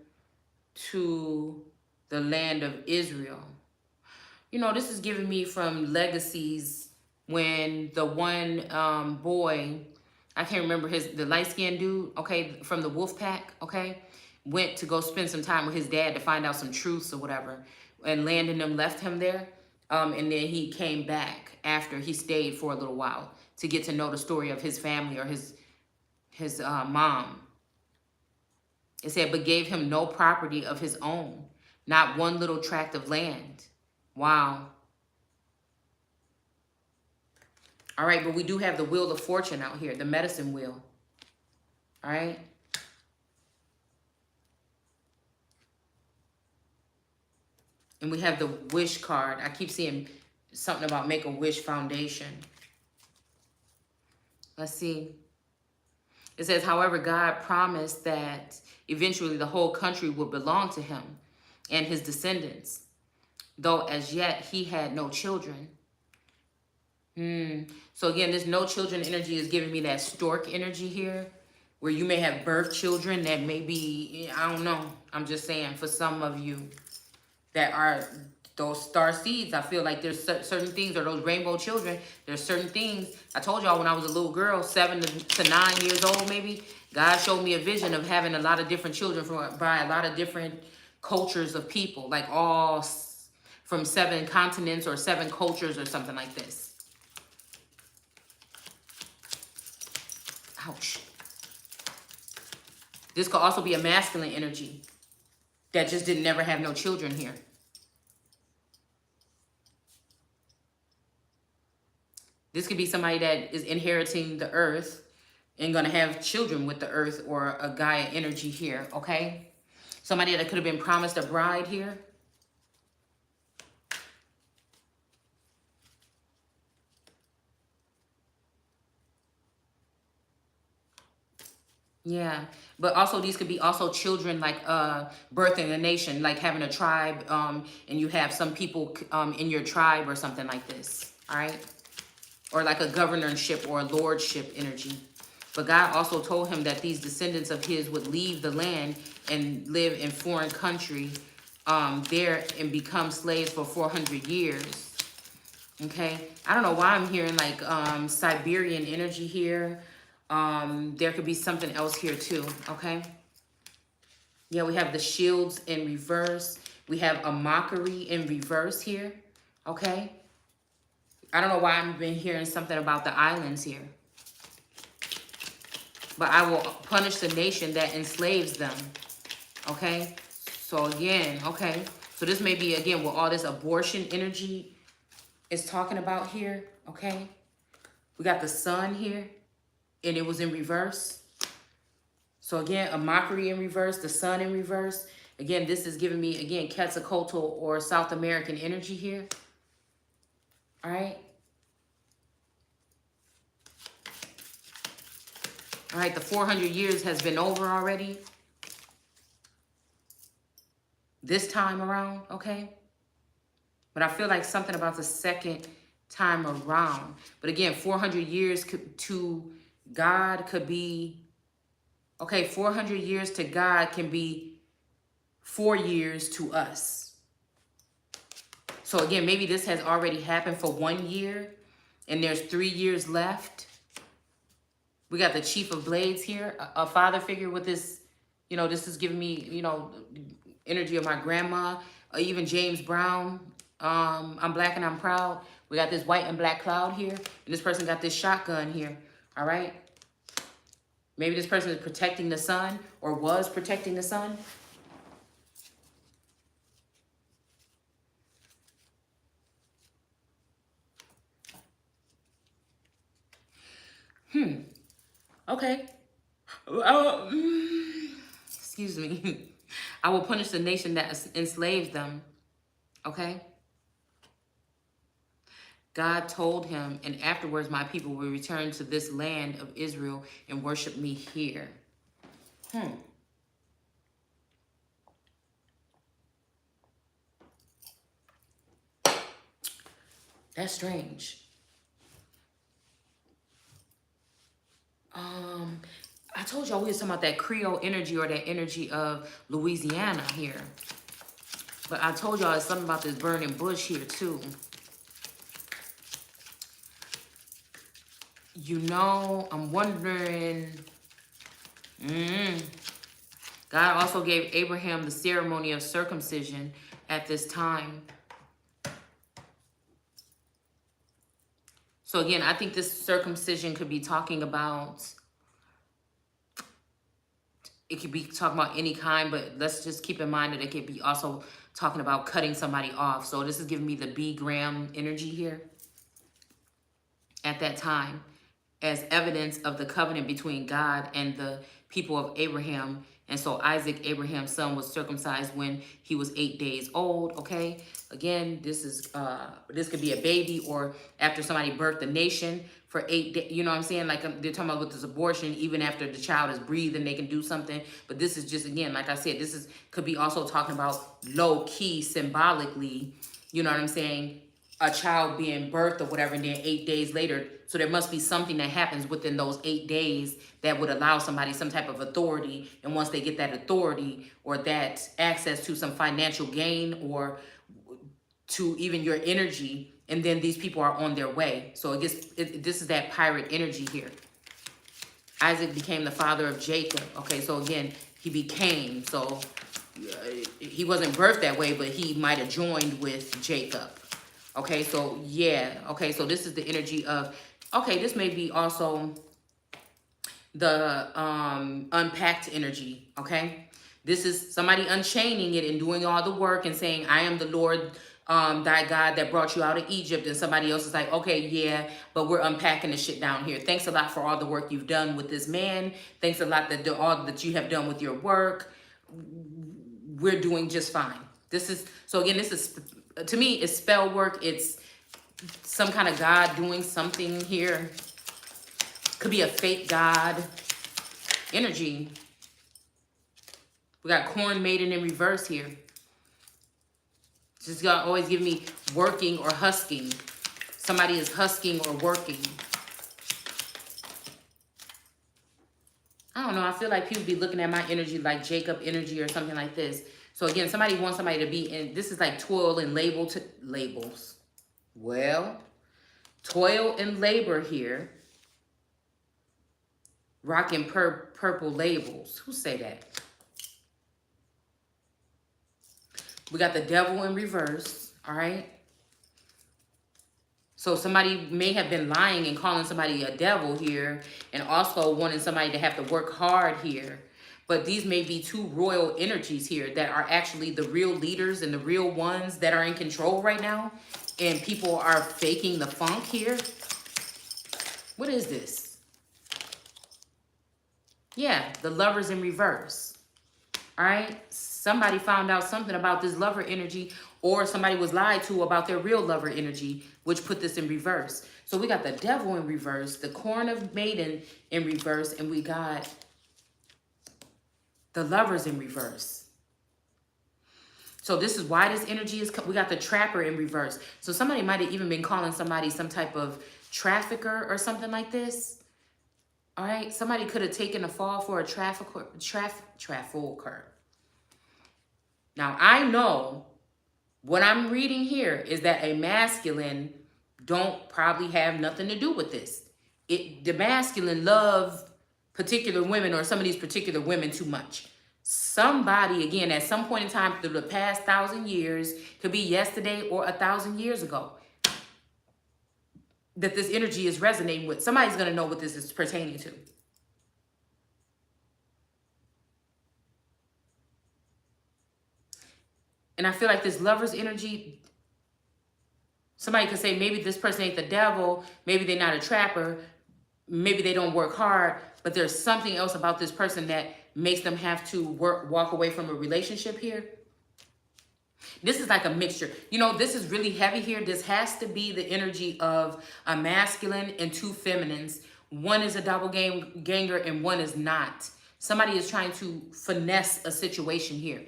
to the land of Israel. You know, this is giving me from Legacies when the one boy, I can't remember the light-skinned dude, okay, from the wolf pack, okay, went to go spend some time with his dad to find out some truths or whatever. And Landon them left him there. And then he came back after he stayed for a little while to get to know the story of his family or his mom. It said, but gave him no property of his own, not one little tract of land. Wow. All right, but we do have the wheel of fortune out here, the medicine wheel. All right. And we have the wish card. I keep seeing something about Make-A-Wish Foundation. Let's see. It says, however, God promised that eventually the whole country would belong to him and his descendants, though as yet he had no children. So again, this no children energy is giving me that stork energy here, where you may have birth children that may be, I don't know. I'm just saying, for some of you that are those star seeds, I feel like there's certain things, or those rainbow children, there's certain things. I told y'all when I was a little girl, 7 to 9 years old maybe, God showed me a vision of having a lot of different children by a lot of different cultures of people, like all from 7 continents or 7 cultures or something like this. Ouch. This could also be a masculine energy that just didn't never have no children here. This could be somebody that is inheriting the earth and going to have children with the earth, or a Gaia energy here, okay? Somebody that could have been promised a bride here. Yeah, but also these could be also children, like birthing a nation, like having a tribe, and you have some people in your tribe or something like this, all right? Or like a governorship or a lordship energy. But God also told him that these descendants of his would leave the land and live in foreign country there and become slaves for 400 years. Okay, I don't know why I'm hearing like Siberian energy here. There could be something else here too, okay? Yeah, we have the shields in reverse. We have a mockery in reverse here, okay? I don't know why I've been hearing something about the islands here. But I will punish the nation that enslaves them, okay? So again, okay. So this may be, again, what all this abortion energy is talking about here, okay? We got the sun here, and it was in reverse. So again, a mockery in reverse, the sun in reverse. Again, this is giving me, again, Quetzalcoatl or South American energy here. All right. All right, the 400 years has been over already. This time around, okay? But I feel like something about the second time around. But again, 400 years to God could be, okay, 400 years to God can be 4 years to us. So again, maybe this has already happened for 1 year and there's 3 years left. We got the Chief of Blades here, a father figure with this, you know, this is giving me, you know, energy of my grandma, even James Brown. I'm black and I'm proud. We got this white and black cloud here, and this person got this shotgun here, all right? Maybe this person is protecting the sun or was protecting the sun. Okay. Excuse me. I will punish the nation that enslaves them. Okay? God told him, and afterwards my people will return to this land of Israel and worship me here. That's strange. I told y'all we was talking about that Creole energy or that energy of Louisiana here. But I told y'all it's something about this burning bush here too. You know, I'm wondering. God also gave Abraham the ceremony of circumcision at this time. So again, I think this circumcision could be talking about, it could be talking about any kind, but let's just keep in mind that it could be also talking about cutting somebody off. So this is giving me the B gram energy here at that time as evidence of the covenant between God and the people of Abraham. And so Isaac, Abraham's son, was circumcised when he was 8 days old. Okay. Again, this could be a baby or after somebody birthed a nation for 8 days. You know what I'm saying? Like they're talking about with this abortion, even after the child is breathing, they can do something. But this is just, again, like I said, could be also talking about low key symbolically, you know what I'm saying? A child being birthed or whatever, and then 8 days later. So there must be something that happens within those 8 days that would allow somebody some type of authority. And once they get that authority or that access to some financial gain or to even your energy, and then these people are on their way. So this is that pirate energy here. Isaac became the father of Jacob. Okay, so again, he became. So he wasn't birthed that way, but he might have joined with Jacob. Okay, so yeah. Okay, so this is the energy of, okay, this may be also the unpacked energy, okay? This is somebody unchaining it and doing all the work and saying, I am the Lord thy God that brought you out of Egypt. And somebody else is like, okay, yeah, but we're unpacking the shit down here. Thanks a lot for all the work you've done with this man. Thanks a lot that all that you have done with your work. We're doing just fine. This is, so again, this is, to me, it's spell work. It's some kind of God doing something here. Could be a fake God energy. We got corn maiden in reverse here. Just gonna always give me working or husking. Somebody is husking or working. I don't know. I feel like people be looking at my energy like Jacob energy or something like this. So again, somebody wants somebody to be in, this is like toil and labels. Well, toil and labor here. Rocking purple labels. Who say that? We got the devil in reverse. All right. So somebody may have been lying and calling somebody a devil here, and also wanting somebody to have to work hard here. But these may be two royal energies here that are actually the real leaders and the real ones that are in control right now. And people are faking the funk here. What is this? Yeah, the lovers in reverse. All right. Somebody found out something about this lover energy, or somebody was lied to about their real lover energy, which put this in reverse. So we got the devil in reverse, the corn of maiden in reverse, and we got the lovers in reverse. So this is why this energy is, we got the trapper in reverse. So somebody might have even been calling somebody some type of trafficker or something like this. All right. Somebody could have taken a fall for a trafficker. Now I know what I'm reading here is that a masculine don't probably have nothing to do with this. The masculine love particular women or some of these particular women too much. Somebody, again, at some point in time through the past 1,000 years, could be yesterday or 1,000 years ago, that this energy is resonating with. Somebody's going to know what this is pertaining to. And I feel like this lover's energy, somebody could say maybe this person ain't the devil, maybe they're not a trapper, maybe they don't work hard, but there's something else about this person that makes them have to walk away from a relationship here. This is like a mixture. You know, this is really heavy here. This has to be the energy of a masculine and two feminines. One is a ganger and one is not. Somebody is trying to finesse a situation here.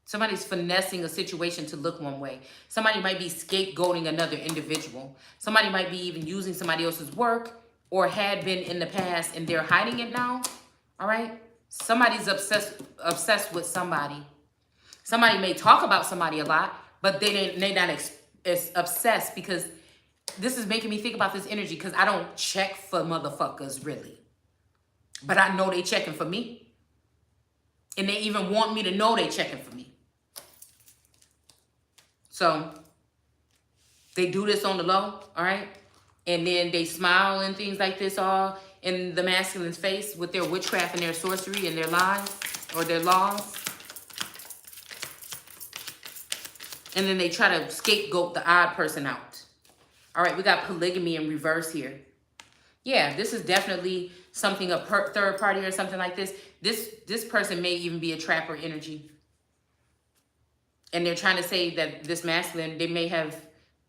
Somebody's finessing a situation to look one way. Somebody might be scapegoating another individual. Somebody might be even using somebody else's work or had been in the past and they're hiding it now. All right? Somebody's obsessed with somebody. Somebody may talk about somebody a lot, but they're not obsessed, because this is making me think about this energy, because I don't check for motherfuckers really. But I know they checking for me. And they even want me to know they checking for me. So they do this on the low, all right? And then they smile and things like this all in the masculine's face with their witchcraft and their sorcery and their lies or their laws. And then they try to scapegoat the odd person out. All right, we got polygamy in reverse here. Yeah, this is definitely something, a third party or something like this. This person may even be a trapper energy. And they're trying to say that this masculine, they may have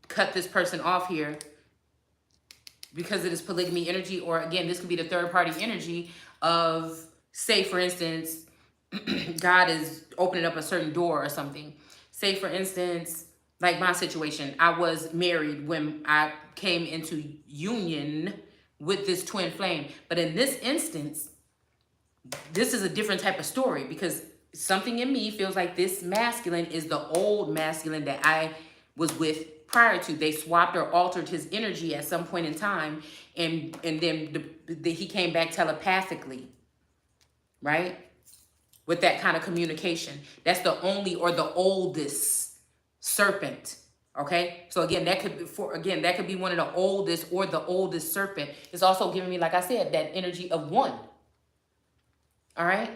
cut this person off here because of this polygamy energy. Or again, this could be the third party energy of, say for instance, God is opening up a certain door or something. Say for instance, like my situation, I was married when I came into union with this twin flame. But in this instance, this is a different type of story, because something in me feels like this masculine is the old masculine that I was with prior to. They swapped or altered his energy at some point in time, and then he came back telepathically, right? With that kind of communication. That's the only or the oldest serpent. Okay, so again, that could be one of the oldest or the oldest serpent. It's also giving me, like I said, that energy of one. All right.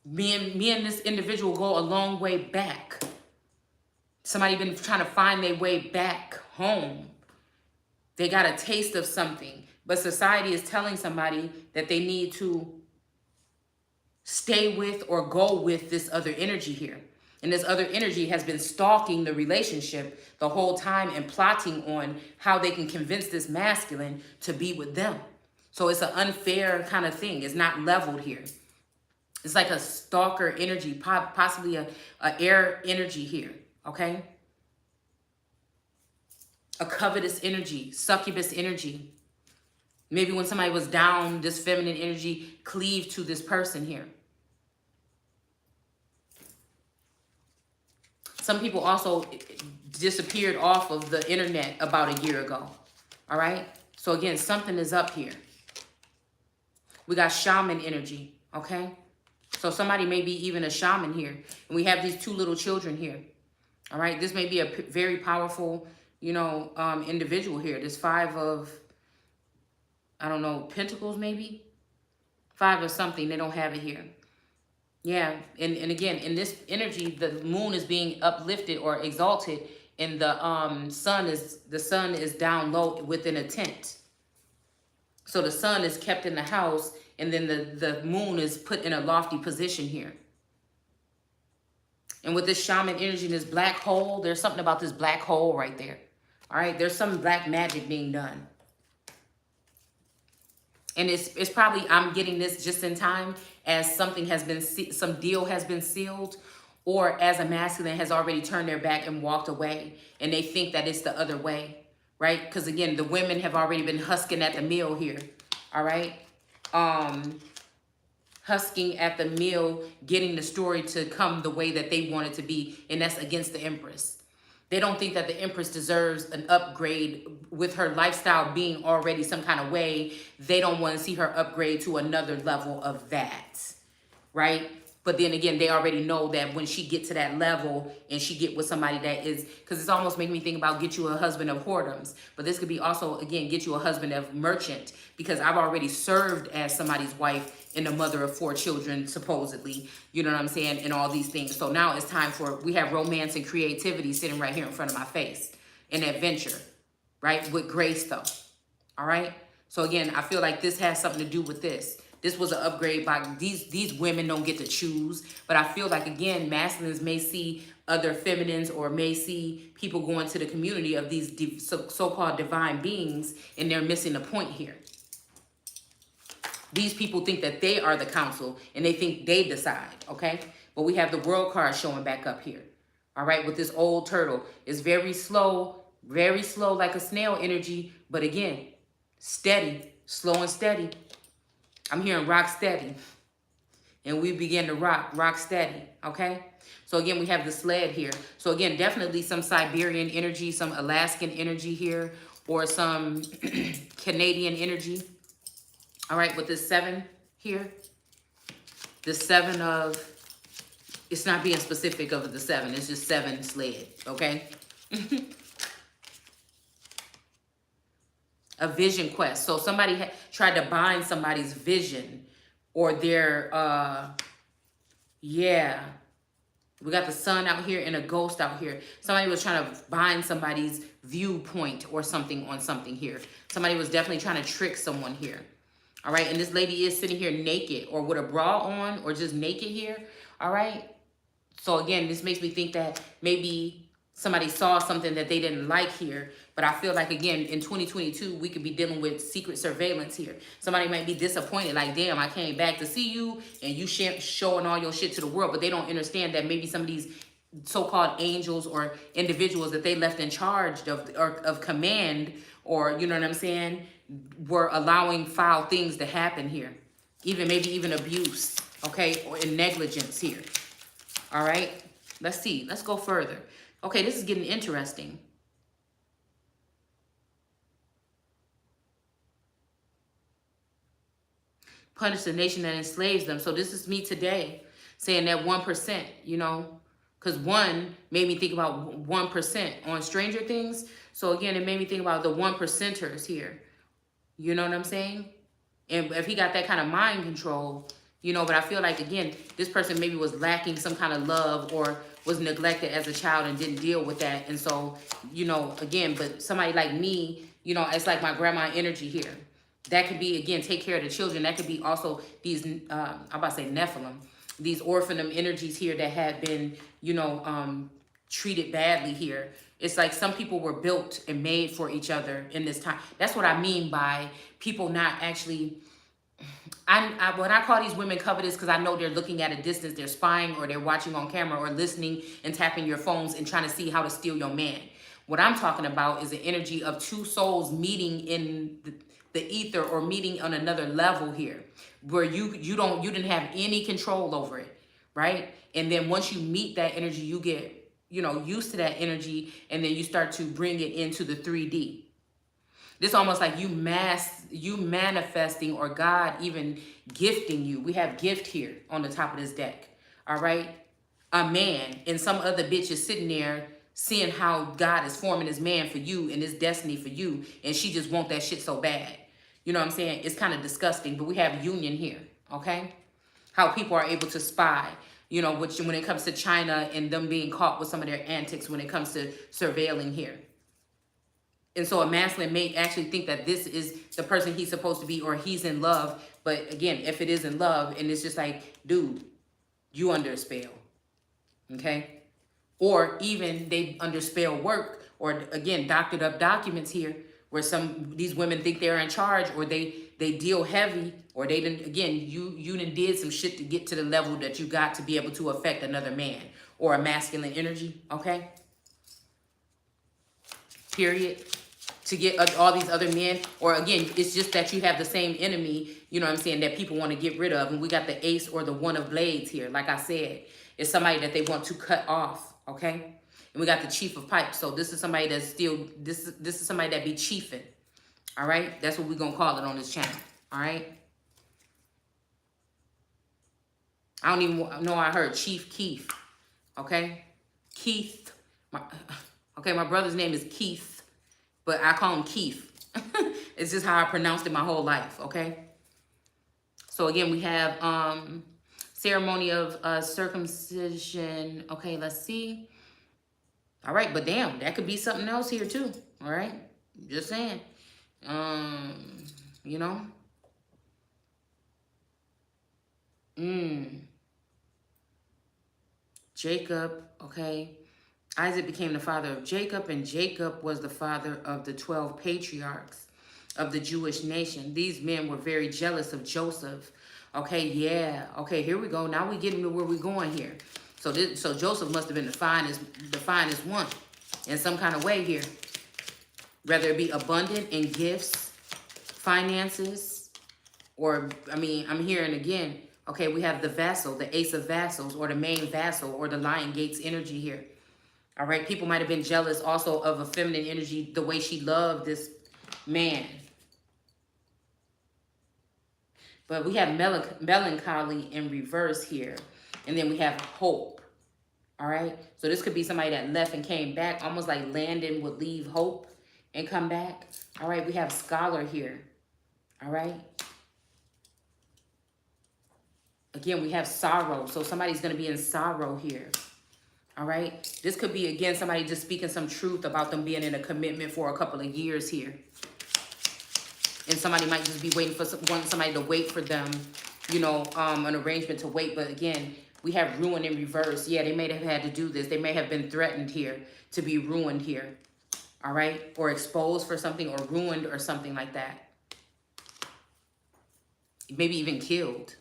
Me and this individual go a long way back. Somebody been trying to find their way back home. They got a taste of something, but society is telling somebody that they need to stay with or go with this other energy here. And this other energy has been stalking the relationship the whole time and plotting on how they can convince this masculine to be with them. So it's an unfair kind of thing. It's not leveled here. It's like a stalker energy, possibly a air energy here, okay? A covetous energy, succubus energy. Maybe when somebody was down, this feminine energy cleaved to this person here. Some people also disappeared off of the internet about a year ago, all right? So again, something is up here. We got shaman energy, okay? So somebody may be even a shaman here. And we have these two little children here, all right? This may be a very powerful, individual here. This five of, I don't know, pentacles maybe? Five of something, they don't have it here. Yeah, and again, in this energy, the moon is being uplifted or exalted, and the sun is down low within a tent. So the sun is kept in the house, and then the moon is put in a lofty position here. And with this shaman energy, this black hole, there's something about this black hole right there. All right, there's some black magic being done. And it's probably, I'm getting this just in time as something has been, some deal has been sealed, or as a masculine has already turned their back and walked away, and they think that it's the other way, right? Because again, the women have already been husking at the meal here, all right? Husking at the meal, getting the story to come the way that they want it to be, and that's against the Empress. They don't think that the Empress deserves an upgrade with her lifestyle being already some kind of way. They don't want to see her upgrade to another level of that, right? But then again, they already know that when she get to that level and she get with somebody that is, because it's almost making me think about get you a husband of whoredoms. But this could be also, again, get you a husband of merchant, because I've already served as somebody's wife and the mother of 4 children, supposedly, you know what I'm saying, and all these things. So now it's time for, we have romance and creativity sitting right here in front of my face, and adventure, right, with grace though, all right? So again, I feel like this has something to do with this. This was an upgrade by these women don't get to choose. But I feel like, again, masculines may see other feminines or may see people going to the community of these so-called divine beings, and they're missing the point here. These people think that they are the council and they think they decide, okay? But we have the world card showing back up here. All right, with this old turtle. It's very slow like a snail energy, but again, steady, slow and steady. I'm hearing rock steady. And we begin to rock steady, okay? So again, we have the sled here. So again, definitely some Siberian energy, some Alaskan energy here, or some Canadian energy. All right, with this 7 here, the 7 of, it's not being specific of the 7, it's just 7 sled, okay? A vision quest. So somebody tried to bind somebody's vision or their, yeah. We got the sun out here and a ghost out here. Somebody was trying to bind somebody's viewpoint or something on something here. Somebody was definitely trying to trick someone here. All right, and this lady is sitting here naked or with a bra on or just naked here. All right. So again, this makes me think that maybe somebody saw something that they didn't like here. But I feel like, again, in 2022, we could be dealing with secret surveillance here. Somebody might be disappointed, like, damn, I came back to see you and you showing all your shit to the world. But they don't understand that maybe some of these so-called angels or individuals that they left in charge of command, or, you know what I'm saying, were allowing foul things to happen here. Maybe even abuse, okay, or negligence here. All right, let's see. Let's go further. Okay, this is getting interesting. Punish the nation that enslaves them. So this is me today saying that 1%, you know, because 1 made me think about 1% on Stranger Things. So again, it made me think about the 1%ers here. You know what I'm saying? And if he got that kind of mind control, you know, but I feel like, again, this person maybe was lacking some kind of love or was neglected as a child and didn't deal with that. And so, you know, again, but somebody like me, you know, it's like my grandma energy here. That could be, again, take care of the children. That could be also these, I'm about to say Nephilim, these orphanum energies here that have been, you know, treated badly here. It's like some people were built and made for each other in this time. That's what I mean by people not actually... when I call these women covetous, because I know they're looking at a distance, they're spying or they're watching on camera or listening and tapping your phones and trying to see how to steal your man. What I'm talking about is the energy of 2 souls meeting in the ether or meeting on another level here, where you didn't have any control over it, right? And then once you meet that energy, you get, you know, used to that energy, and then you start to bring it into the 3D. This almost like you manifesting, or God even gifting you. We have gift here on the top of this deck. All right. A man, and some other bitch is sitting there seeing how God is forming his man for you and his destiny for you. And she just want that shit so bad. You know what I'm saying? It's kind of disgusting, but we have union here. Okay. How people are able to spy, you know, which when it comes to China and them being caught with some of their antics when it comes to surveilling here. And so a masculine may actually think that this is the person he's supposed to be, or he's in love. But again, if it is in love, and it's just like, dude, you under a spell. Okay? Or even they under spell work, or again, doctored up documents here where these women think they're in charge, or they deal heavy, or they didn't, again, you done did some shit to get to the level that you got to be able to affect another man or a masculine energy. Okay? Period. To get all these other men, or again, it's just that you have the same enemy, you know what I'm saying, that people want to get rid of. And we got the ace or the 1 of blades here. Like I said, it's somebody that they want to cut off, okay? And we got the chief of pipes. So this is somebody that's still, this is somebody that be chiefing, all right? That's what we're going to call it on this channel, all right? I don't even know I heard Chief Keith, okay? Keith, my brother's name is Keith. But I call him Keith. It's just how I pronounced it my whole life, okay? So again, we have ceremony of circumcision. Okay, let's see. All right, but damn, that could be something else here too, all right? Just saying. You know? Jacob, okay. Isaac became the father of Jacob, and Jacob was the father of the 12 patriarchs of the Jewish nation. These men were very jealous of Joseph. Okay, yeah. Okay, here we go. Now we get into where we're going here. So Joseph must have been the finest one in some kind of way here. Whether it be abundant in gifts, finances, or, I mean, I'm hearing again, okay, we have the vassal, the ace of vassals, or the main vassal, or the lion gates energy here. All right, people might have been jealous also of a feminine energy, the way she loved this man. But we have melancholy in reverse here. And then we have hope. All right, so this could be somebody that left and came back, almost like Landon would leave hope and come back. All right, we have scholar here. All right. Again, we have sorrow. So somebody's going to be in sorrow here. All right. This could be, again, somebody just speaking some truth about them being in a commitment for a couple of years here. And somebody might just be waiting for wanting somebody to wait for them, you know, an arrangement to wait. But again, we have ruin in reverse. Yeah, they may have had to do this. They may have been threatened here to be ruined here. All right. Or exposed for something, or ruined, or something like that. Maybe even killed.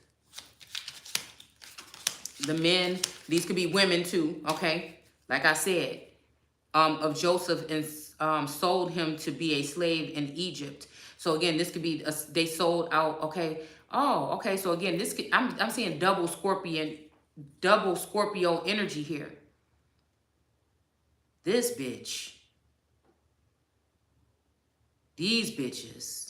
The men, these could be women too, okay? Like I said, of Joseph, and sold him to be a slave in Egypt. So again, this could be, they sold out, okay? Oh, okay, so again, this could, I'm seeing double Scorpio energy here. This bitch. These bitches.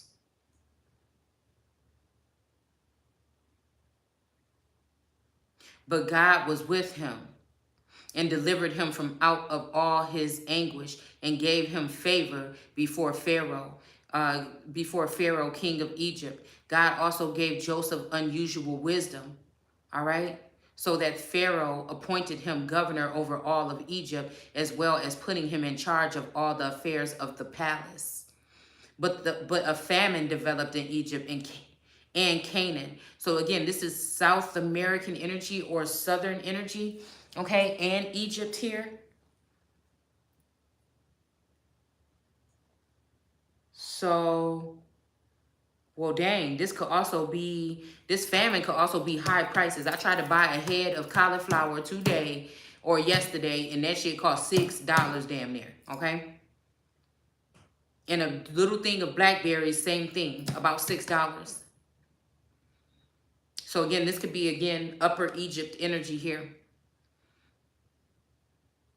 But God was with him and delivered him from out of all his anguish, and gave him favor before Pharaoh, king of Egypt. God also gave Joseph unusual wisdom, all right? So that Pharaoh appointed him governor over all of Egypt, as well as putting him in charge of all the affairs of the palace. But a famine developed in Egypt and Canaan. So again, this is South American energy or Southern energy, okay, and Egypt here. So, well, dang, this famine could also be high prices. I tried to buy a head of cauliflower today or yesterday, and that shit cost $6 damn near, okay? And a little thing of blackberries, same thing, about $6. So again, this could be, again, Upper Egypt energy here.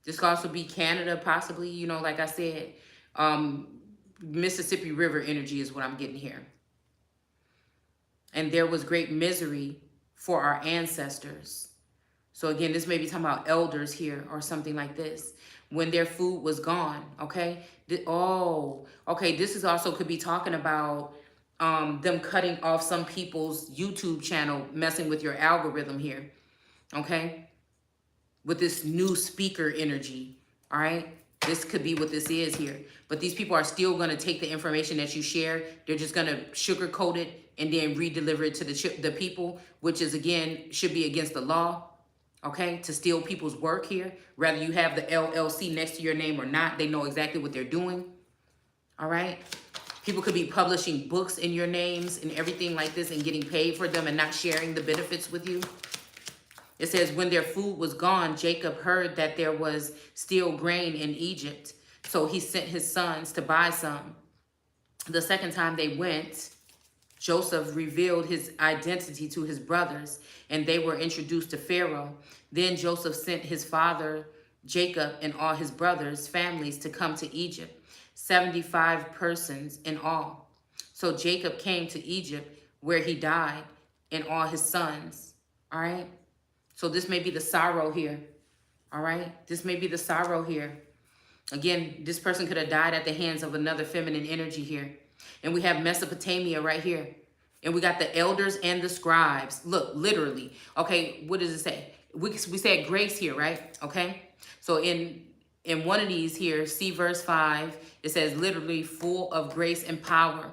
This could also be Canada, possibly, you know, like I said. Mississippi River energy is what I'm getting here. And there was great misery for our ancestors. So again, this may be talking about elders here or something like this. When their food was gone, okay? Okay, this is also could be talking about them cutting off some people's YouTube channel, messing with your algorithm here, okay? With this new speaker energy, all right? This could be what this is here. But these people are still going to take the information that you share. They're just going to sugarcoat it and then re-deliver it to the people, which is, again, should be against the law, okay? To steal people's work here. Whether you have the LLC next to your name or not, they know exactly what they're doing, all right? People could be publishing books in your names and everything like this and getting paid for them and not sharing the benefits with you. It says, when their food was gone, Jacob heard that there was still grain in Egypt. So he sent his sons to buy some. The second time they went, Joseph revealed his identity to his brothers, and they were introduced to Pharaoh. Then Joseph sent his father, Jacob, and all his brothers' families to come to Egypt, 75 persons in all. So Jacob came to Egypt, where he died, and all his sons, all right? So this may be the sorrow here, all right? This may be the sorrow here. Again, this person could have died at the hands of another feminine energy here. And we have Mesopotamia right here. And we got the elders and the scribes. Look, literally. Okay, what does it say? We said grace here, right? Okay. So in one of these here, see verse 5, it says literally full of grace and power.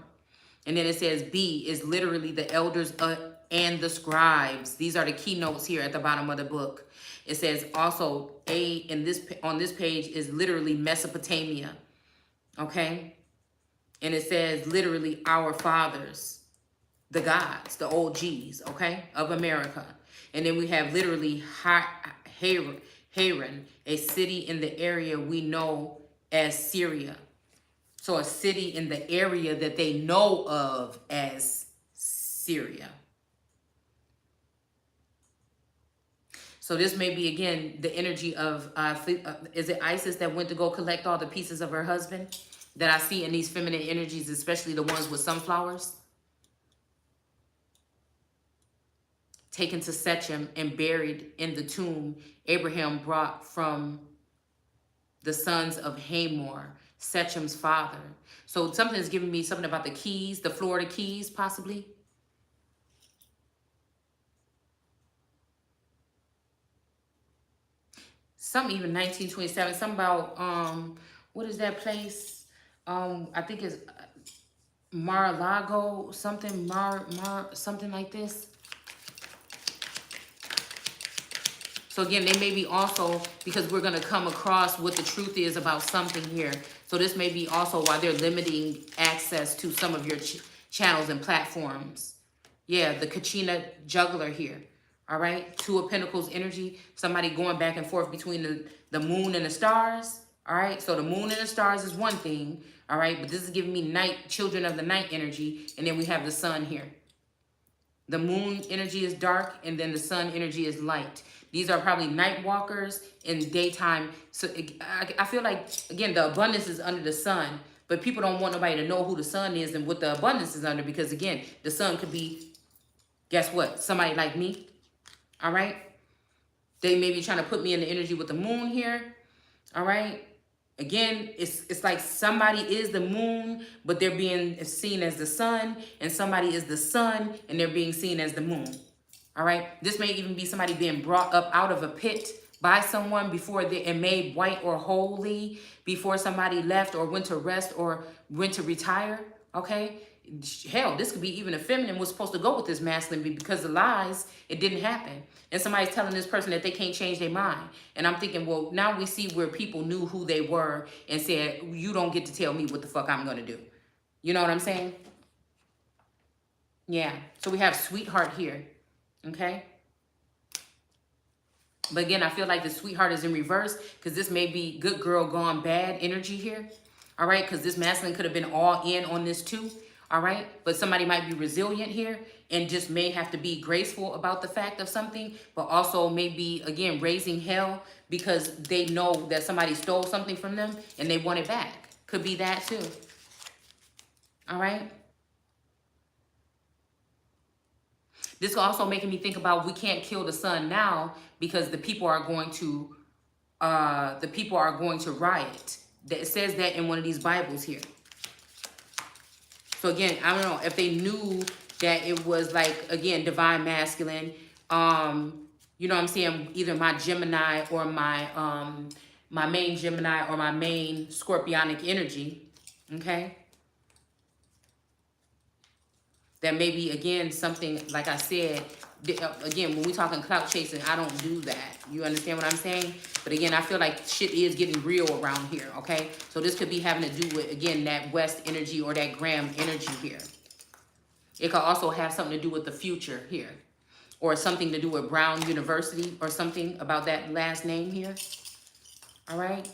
And then it says B is literally the elders and the scribes. These are the keynotes here at the bottom of the book. It says also on this page is literally Mesopotamia. Okay? And it says literally our fathers, the gods, the old G's, okay, of America. And then we have literally Haran, a city in the area we know as Syria. So a city in the area that they know of as Syria. So this may be, again, the energy of, is it Isis that went to go collect all the pieces of her husband? That I see in these feminine energies, especially the ones with sunflowers. Taken to Shechem and buried in the tomb Abraham brought from the sons of Hamor, Shechem's father. So something's giving me something about the Keys, the Florida Keys, possibly. Some even 1927, something about, what is that place? I think it's Mar-a-Lago, something, something like this. So again, they may be also, because we're going to come across what the truth is about something here. So this may be also why they're limiting access to some of your channels and platforms. Yeah, the Kachina juggler here. All right, Two of Pentacles energy. Somebody going back and forth between the moon and the stars. All right, so the moon and the stars is one thing. All right, but this is giving me night, children of the night energy. And then we have the sun here. The moon energy is dark, and then the sun energy is light. These are probably night walkers in daytime. So I feel like, again, the abundance is under the sun, but people don't want nobody to know who the sun is and what the abundance is under, because, again, the sun could be, guess what, somebody like me, all right? They may be trying to put me in the energy with the moon here, all right? Again, it's like somebody is the moon, but they're being seen as the sun, and somebody is the sun, and they're being seen as the moon. All right? This may even be somebody being brought up out of a pit by someone before and made white or holy before somebody left or went to rest or went to retire. Okay? Hell, this could be even a feminine was supposed to go with this masculine, because the lies, it didn't happen. And somebody's telling this person that they can't change their mind. And I'm thinking, well, now we see where people knew who they were and said, you don't get to tell me what the fuck I'm going to do. You know what I'm saying? Yeah. So we have sweetheart here. Okay? But again, I feel like the sweetheart is in reverse, because this may be good girl gone bad energy here. All right? Because this masculine could have been all in on this too. All right? But somebody might be resilient here and just may have to be graceful about the fact of something, but also maybe, again, raising hell because they know that somebody stole something from them and they want it back. Could be that too. All right? This is also making me think about, we can't kill the sun now because the people are going to riot. It says that in one of these Bibles here. So again, I don't know if they knew that it was like, again, divine masculine. You know what I'm saying? Either my Gemini or my main Gemini or my main Scorpionic energy. Okay. That may be, again, something, like I said, again, when we talking clout chasing, I don't do that. You understand what I'm saying? But again, I feel like shit is getting real around here, okay? So this could be having to do with, again, that West energy or that Graham energy here. It could also have something to do with the future here. Or something to do with Brown University or something about that last name here. All right?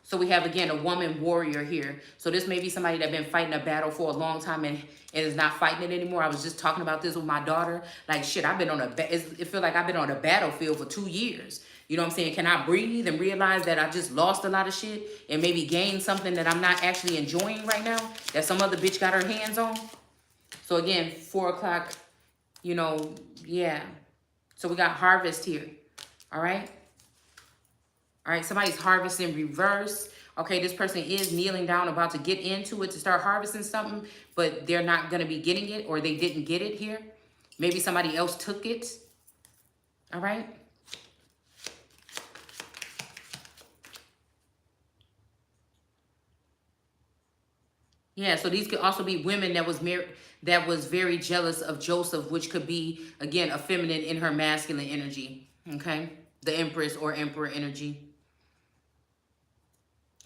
So we have, again, a woman warrior here. So this may be somebody that's been fighting a battle for a long time and is not fighting it anymore. I was just talking about this with my daughter. Like, shit, I've been on it feels like I've been on a battlefield for 2 years. You know what I'm saying? Can I breathe and realize that I just lost a lot of shit and maybe gained something that I'm not actually enjoying right now, that some other bitch got her hands on? So again, 4 o'clock, you know, yeah. So we got harvest here. All right? All right, somebody's harvesting reverse. Okay, this person is kneeling down, about to get into it to start harvesting something, but they're not going to be getting it, or they didn't get it here. Maybe somebody else took it. All right. Yeah, so these could also be women that was married, that was very jealous of Joseph, which could be, again, a feminine in her masculine energy. Okay? The Empress or Emperor energy.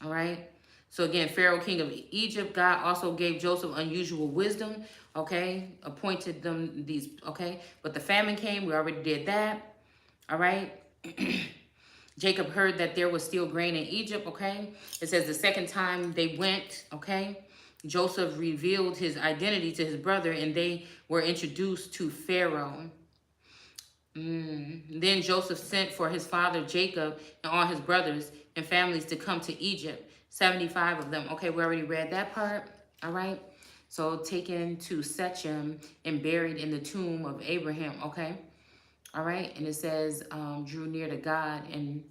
All right? So again, Pharaoh, king of Egypt, God also gave Joseph unusual wisdom. Okay? Appointed them these, okay? But the famine came. We already did that. All right? Jacob heard that there was still grain in Egypt, okay? It says the second time they went, okay? Joseph revealed his identity to his brother and they were introduced to Pharaoh. Then Joseph sent for his father Jacob and all his brothers and families to come to Egypt. 75 of them. Okay, we already read that part. All right. So taken to Shechem and buried in the tomb of Abraham. Okay. All right. And it says, drew near to God and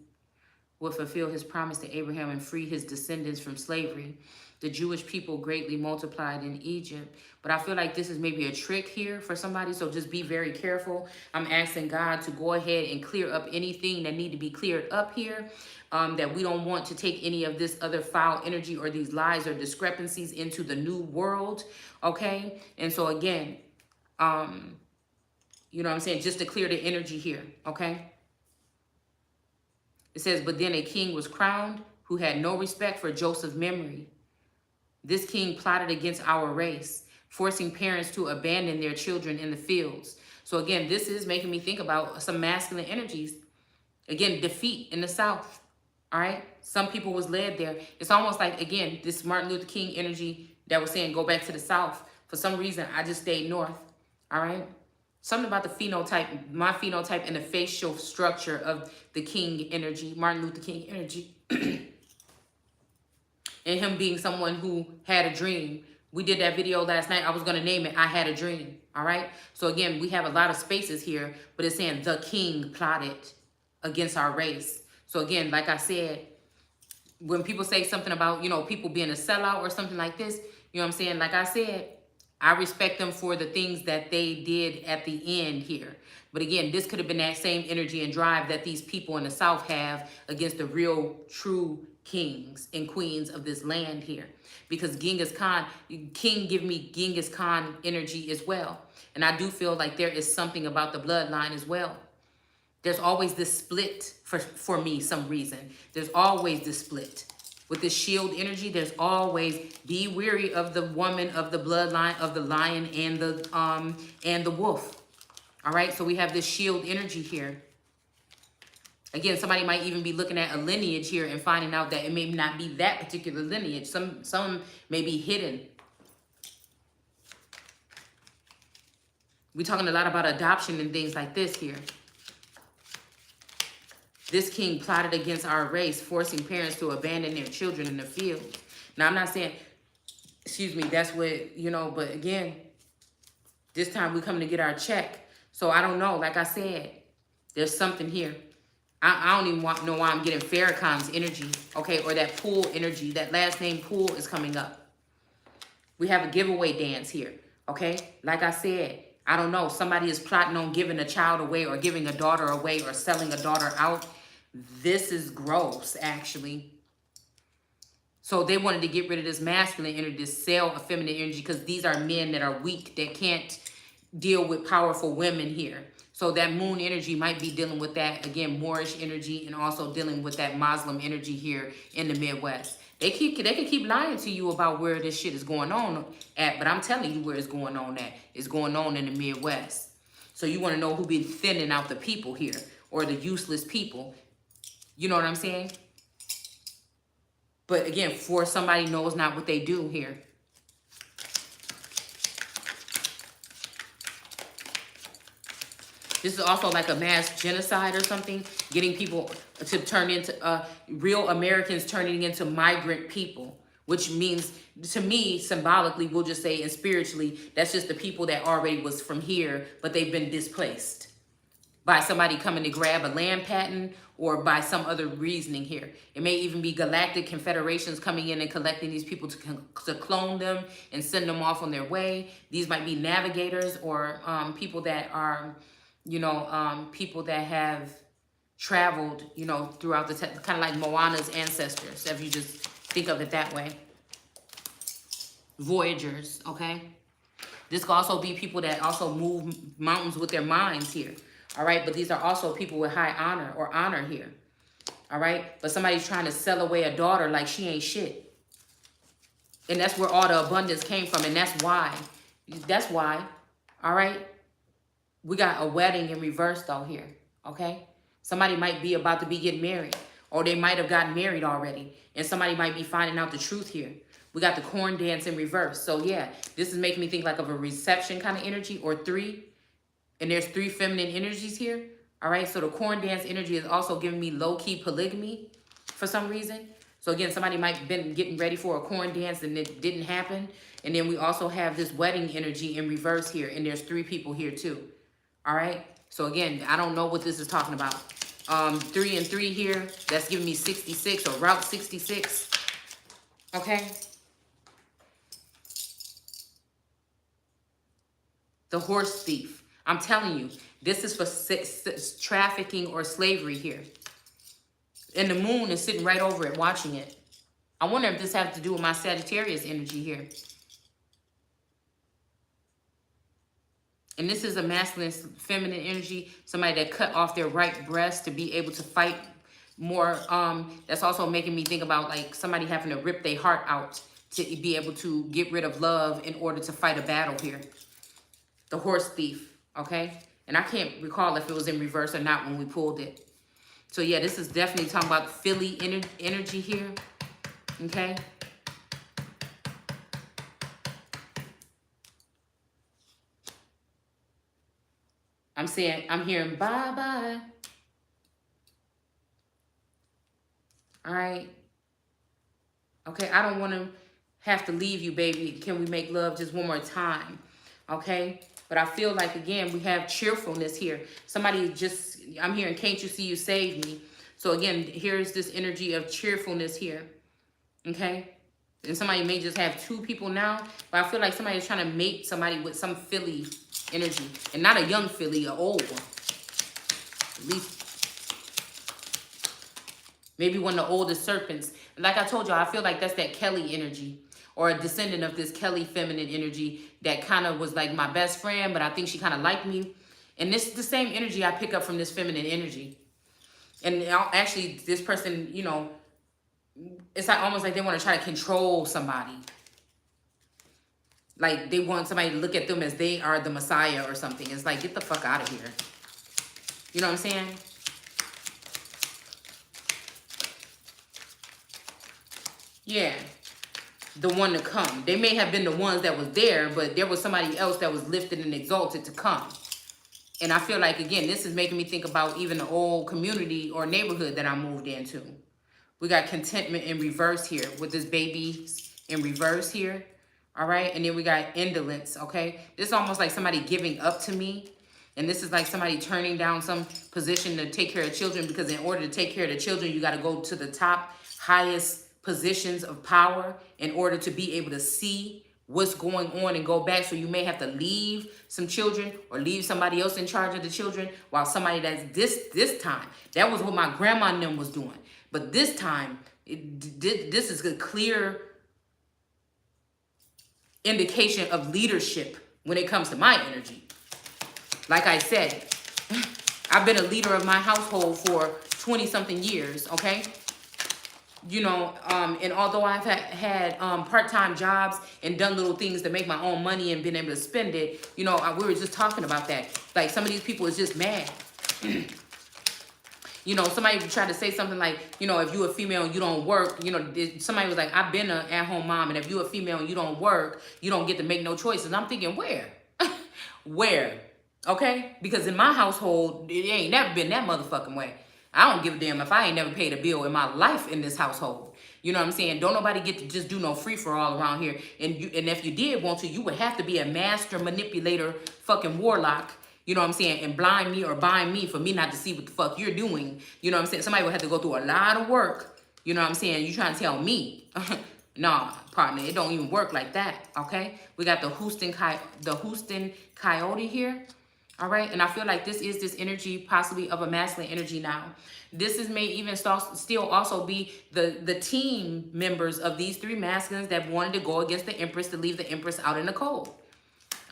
will fulfill his promise to Abraham and free his descendants from slavery. The Jewish people greatly multiplied in Egypt. But I feel like this is maybe a trick here for somebody, so just be very careful. I'm asking God to go ahead and clear up anything that need to be cleared up here, that we don't want to take any of this other foul energy or these lies or discrepancies into the new world, okay? And so again, you know what I'm saying, just to clear the energy here, okay? It says, but then a king was crowned who had no respect for Joseph's memory. This king plotted against our race, forcing parents to abandon their children in the fields. So again, this is making me think about some masculine energies. Again, defeat in the South. All right. Some people was led there. It's almost like, again, this Martin Luther King energy that was saying go back to the South. For some reason, I just stayed north. All right. Something about the phenotype, my phenotype and the facial structure of the King energy, Martin Luther King energy. And him being someone who had a dream. We did that video last night. I was going to name it, I Had a Dream. All right. So again, we have a lot of spaces here, but it's saying the king plotted against our race. So again, like I said, when people say something about, you know, people being a sellout or something like this, you know what I'm saying? Like I said, I respect them for the things that they did at the end here. But again, this could have been that same energy and drive that these people in the South have against the real, true kings and queens of this land here. Because Genghis Khan, King give me Genghis Khan energy as well. And I do feel like there is something about the bloodline as well. There's always this split for me, some reason. There's always this split. With this shield energy, there's always be weary of the woman of the bloodline of the lion and the wolf. All right, so we have this shield energy here. Again, somebody might even be looking at a lineage here and finding out that it may not be that particular lineage. Some may be hidden. We're talking a lot about adoption and things like this here. This king plotted against our race, forcing parents to abandon their children in the field. Now, I'm not saying, excuse me, that's what, you know, but again, this time we're coming to get our check. So I don't know. Like I said, there's something here. I don't even know why I'm getting Farrakhan's energy, okay, or that Pool energy. That last name Pool is coming up. We have a giveaway dance here, okay? Like I said, I don't know. Somebody is plotting on giving a child away or giving a daughter away or selling a daughter out. This is gross, actually. So they wanted to get rid of this masculine energy, this sell a feminine energy, because these are men that are weak, that can't deal with powerful women here. So that moon energy might be dealing with that, again, Moorish energy, and also dealing with that Muslim energy here in the Midwest. They can keep lying to you about where this shit is going on at, but I'm telling you where it's going on at. It's going on in the Midwest. So you want to know who be thinning out the people here, or the useless people. You know what I'm saying? But again, for somebody knows not what they do here. This is also like a mass genocide or something, getting people to turn into, real Americans turning into migrant people, which means, to me, symbolically, we'll just say, and spiritually, that's just the people that already was from here, but they've been displaced by somebody coming to grab a land patent or by some other reasoning here. It may even be galactic confederations coming in and collecting these people to clone them and send them off on their way. These might be navigators or people that are, you know, people that have traveled, you know, throughout the, kind of like Moana's ancestors, if you just think of it that way. Voyagers, okay? This could also be people that also move mountains with their minds here, all right? But these are also people with high honor or honor here, all right? But somebody's trying to sell away a daughter like she ain't shit. And that's where all the abundance came from, and that's why. That's why, all right? We got a wedding in reverse, though, here, okay? Somebody might be about to be getting married, or they might have gotten married already, and somebody might be finding out the truth here. We got the corn dance in reverse. So, yeah, this is making me think like of a reception kind of energy, or 3. And there's 3 feminine energies here, all right? So the corn dance energy is also giving me low-key polygamy for some reason. So, again, somebody might have been getting ready for a corn dance and it didn't happen. And then we also have this wedding energy in reverse here, and there's 3 people here, too. All right. So again, I don't know what this is talking about. 3 and 3 here. That's giving me 66 or Route 66. Okay. The horse thief. I'm telling you, this is for trafficking or slavery here. And the moon is sitting right over it watching it. I wonder if this has to do with my Sagittarius energy here. And this is a masculine, feminine energy. Somebody that cut off their right breast to be able to fight more. That's also making me think about like somebody having to rip their heart out to be able to get rid of love in order to fight a battle here. The horse thief, okay? And I can't recall if it was in reverse or not when we pulled it. So yeah, this is definitely talking about Philly energy here, okay? I'm hearing bye-bye. All right. Okay, I don't want to have to leave you, baby. Can we make love just one more time? Okay? But I feel like, again, we have cheerfulness here. Somebody just, I'm hearing, can't you see you saved me? So, again, here's this energy of cheerfulness here. Okay? And somebody may just have 2 people now, but I feel like somebody is trying to mate somebody with some Philly energy. And not a young Philly, an old one. At least maybe one of the oldest serpents. Like I told y'all, I feel like that's that Kelly energy, or a descendant of this Kelly feminine energy that kind of was like my best friend, but I think she kind of liked me. And this is the same energy I pick up from this feminine energy. And actually, this person, you know, it's like almost like they want to try to control somebody. Like they want somebody to look at them as they are the Messiah or something. It's like, get the fuck out of here. You know what I'm saying? Yeah. The one to come. They may have been the ones that was there, but there was somebody else that was lifted and exalted to come. And I feel like, again, this is making me think about even the old community or neighborhood that I moved into. We got contentment in reverse here with this baby in reverse here. All right. And then we got indolence. Okay. This is almost like somebody giving up to me. And this is like somebody turning down some position to take care of children, because in order to take care of the children, you got to go to the top, highest positions of power in order to be able to see what's going on and go back. So you may have to leave some children or leave somebody else in charge of the children, while somebody that's this time, that was what my grandma and them was doing. But this time, this is a clear indication of leadership when it comes to my energy. Like I said, I've been a leader of my household for 20-something years, okay? You know, and although I've had part-time jobs and done little things to make my own money and been able to spend it, you know, we were just talking about that. Like, some of these people is just mad. You know, somebody tried to say something like, you know, if you're a female and you don't work, you know, somebody was like, I've been an at-home mom, and if you're a female and you don't work, you don't get to make no choices. And I'm thinking, where? Where? Okay? Because in my household, it ain't never been that motherfucking way. I don't give a damn if I ain't never paid a bill in my life in this household. You know what I'm saying? Don't nobody get to just do no free-for-all around here. And if you did want to, you would have to be a master manipulator fucking warlock. You know what I'm saying? And blind me or bind me for me not to see what the fuck you're doing. You know what I'm saying? Somebody would have to go through a lot of work. You know what I'm saying? You trying to tell me. Nah, partner, it don't even work like that. Okay? We got the Houston Coyote here. All right. And I feel like this is this energy possibly of a masculine energy now. This is may even still also be the team members of these three masculines that wanted to go against the Empress to leave the Empress out in the cold.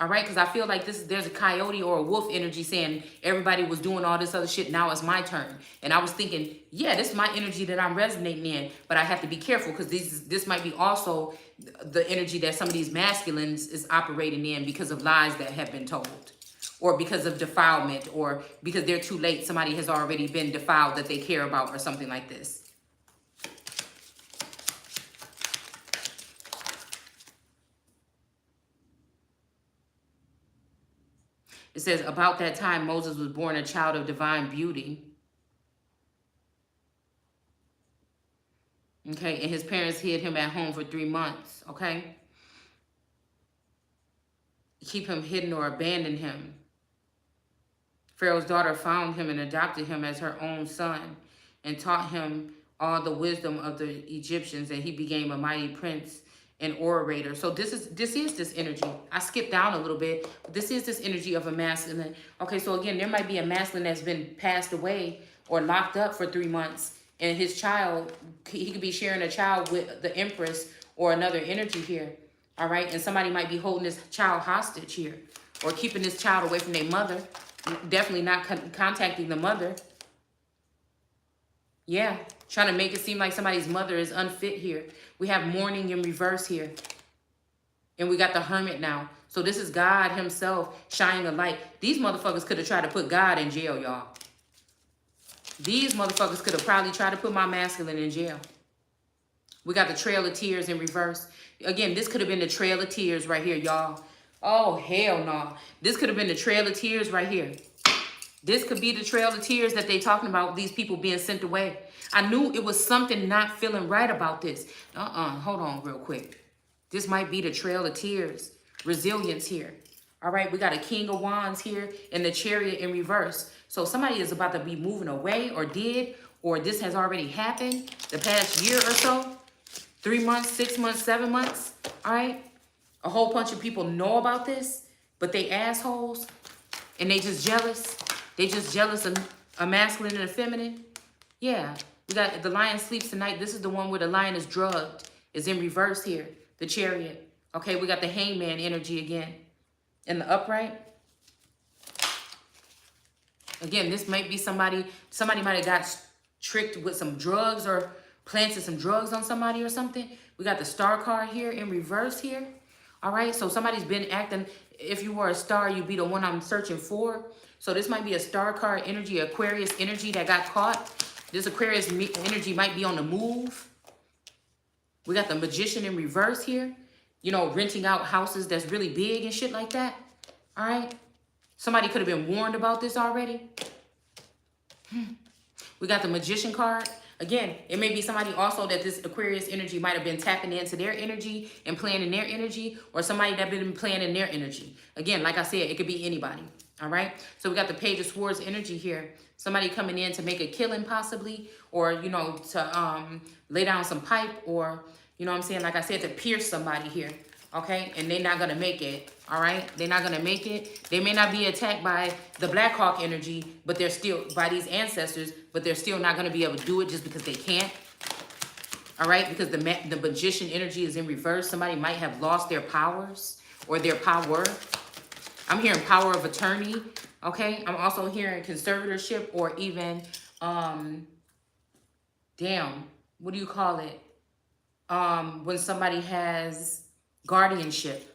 All right, because I feel like there's a coyote or a wolf energy saying everybody was doing all this other shit. Now it's my turn. And I was thinking, yeah, this is my energy that I'm resonating in, but I have to be careful because this might be also the energy that some of these masculines is operating in because of lies that have been told, or because of defilement, or because they're too late. Somebody has already been defiled that they care about, or something like this. It says, about that time, Moses was born a child of divine beauty. Okay, and his parents hid him at home for 3 months, okay? Keep him hidden or abandon him. Pharaoh's daughter found him and adopted him as her own son and taught him all the wisdom of the Egyptians, and he became a mighty prince and orator. So this is this energy. I skipped down a little bit, but this is this energy of a masculine. Okay, so again, there might be a masculine that's been passed away or locked up for 3 months, and his child, he could be sharing a child with the Empress or another energy here. All right, and somebody might be holding this child hostage here, or keeping this child away from their mother. Definitely not contacting the mother. Yeah, trying to make it seem like somebody's mother is unfit here. We have mourning in reverse here. And we got the Hermit now. So this is God himself shining a light. These motherfuckers could have tried to put God in jail, y'all. These motherfuckers could have probably tried to put my masculine in jail. We got the Trail of Tears in reverse. Again, this could have been the Trail of Tears right here, y'all. Oh, hell no. This could have been the Trail of Tears right here. This could be the Trail of Tears that they talking about, these people being sent away. I knew it was something not feeling right about this. Hold on real quick. This might be the Trail of Tears. Resilience here. All right, we got a King of Wands here and the Chariot in reverse. So somebody is about to be moving away, or did, or this has already happened the past year or so. 3 months, 6 months, 7 months. All right. A whole bunch of people know about this, but they assholes and they just jealous. They just jealous of a masculine and a feminine. Yeah, we got the Lion Sleeps Tonight. This is the one where the lion is drugged. Is in reverse here. The Chariot. Okay, we got the Hangman energy again. In the upright. Again, this might be somebody might have got tricked with some drugs or planted some drugs on somebody or something. We got the Star card here in reverse here. All right, so somebody's been acting, if you were a star, you'd be the one I'm searching for. So this might be a Star card energy, Aquarius energy that got caught. This Aquarius energy might be on the move. We got the Magician in reverse here. You know, renting out houses that's really big and shit like that. All right. Somebody could have been warned about this already. We got the Magician card. Again, it may be somebody also that this Aquarius energy might have been tapping into their energy and playing in their energy, or somebody that been playing in their energy. Again, like I said, it could be anybody. All right. So we got the Page of Swords energy here. Somebody coming in to make a killing possibly, or, you know, to lay down some pipe, or, you know what I'm saying? Like I said, to pierce somebody here. Okay. And they're not going to make it. All right. They're not going to make it. They may not be attacked by the Black Hawk energy, but they're still by these ancestors, but they're still not going to be able to do it just because they can't. All right. Because the Magician energy is in reverse. Somebody might have lost their powers or their power. I'm hearing power of attorney. Okay. I'm also hearing conservatorship, or even, damn, what do you call it? When somebody has guardianship.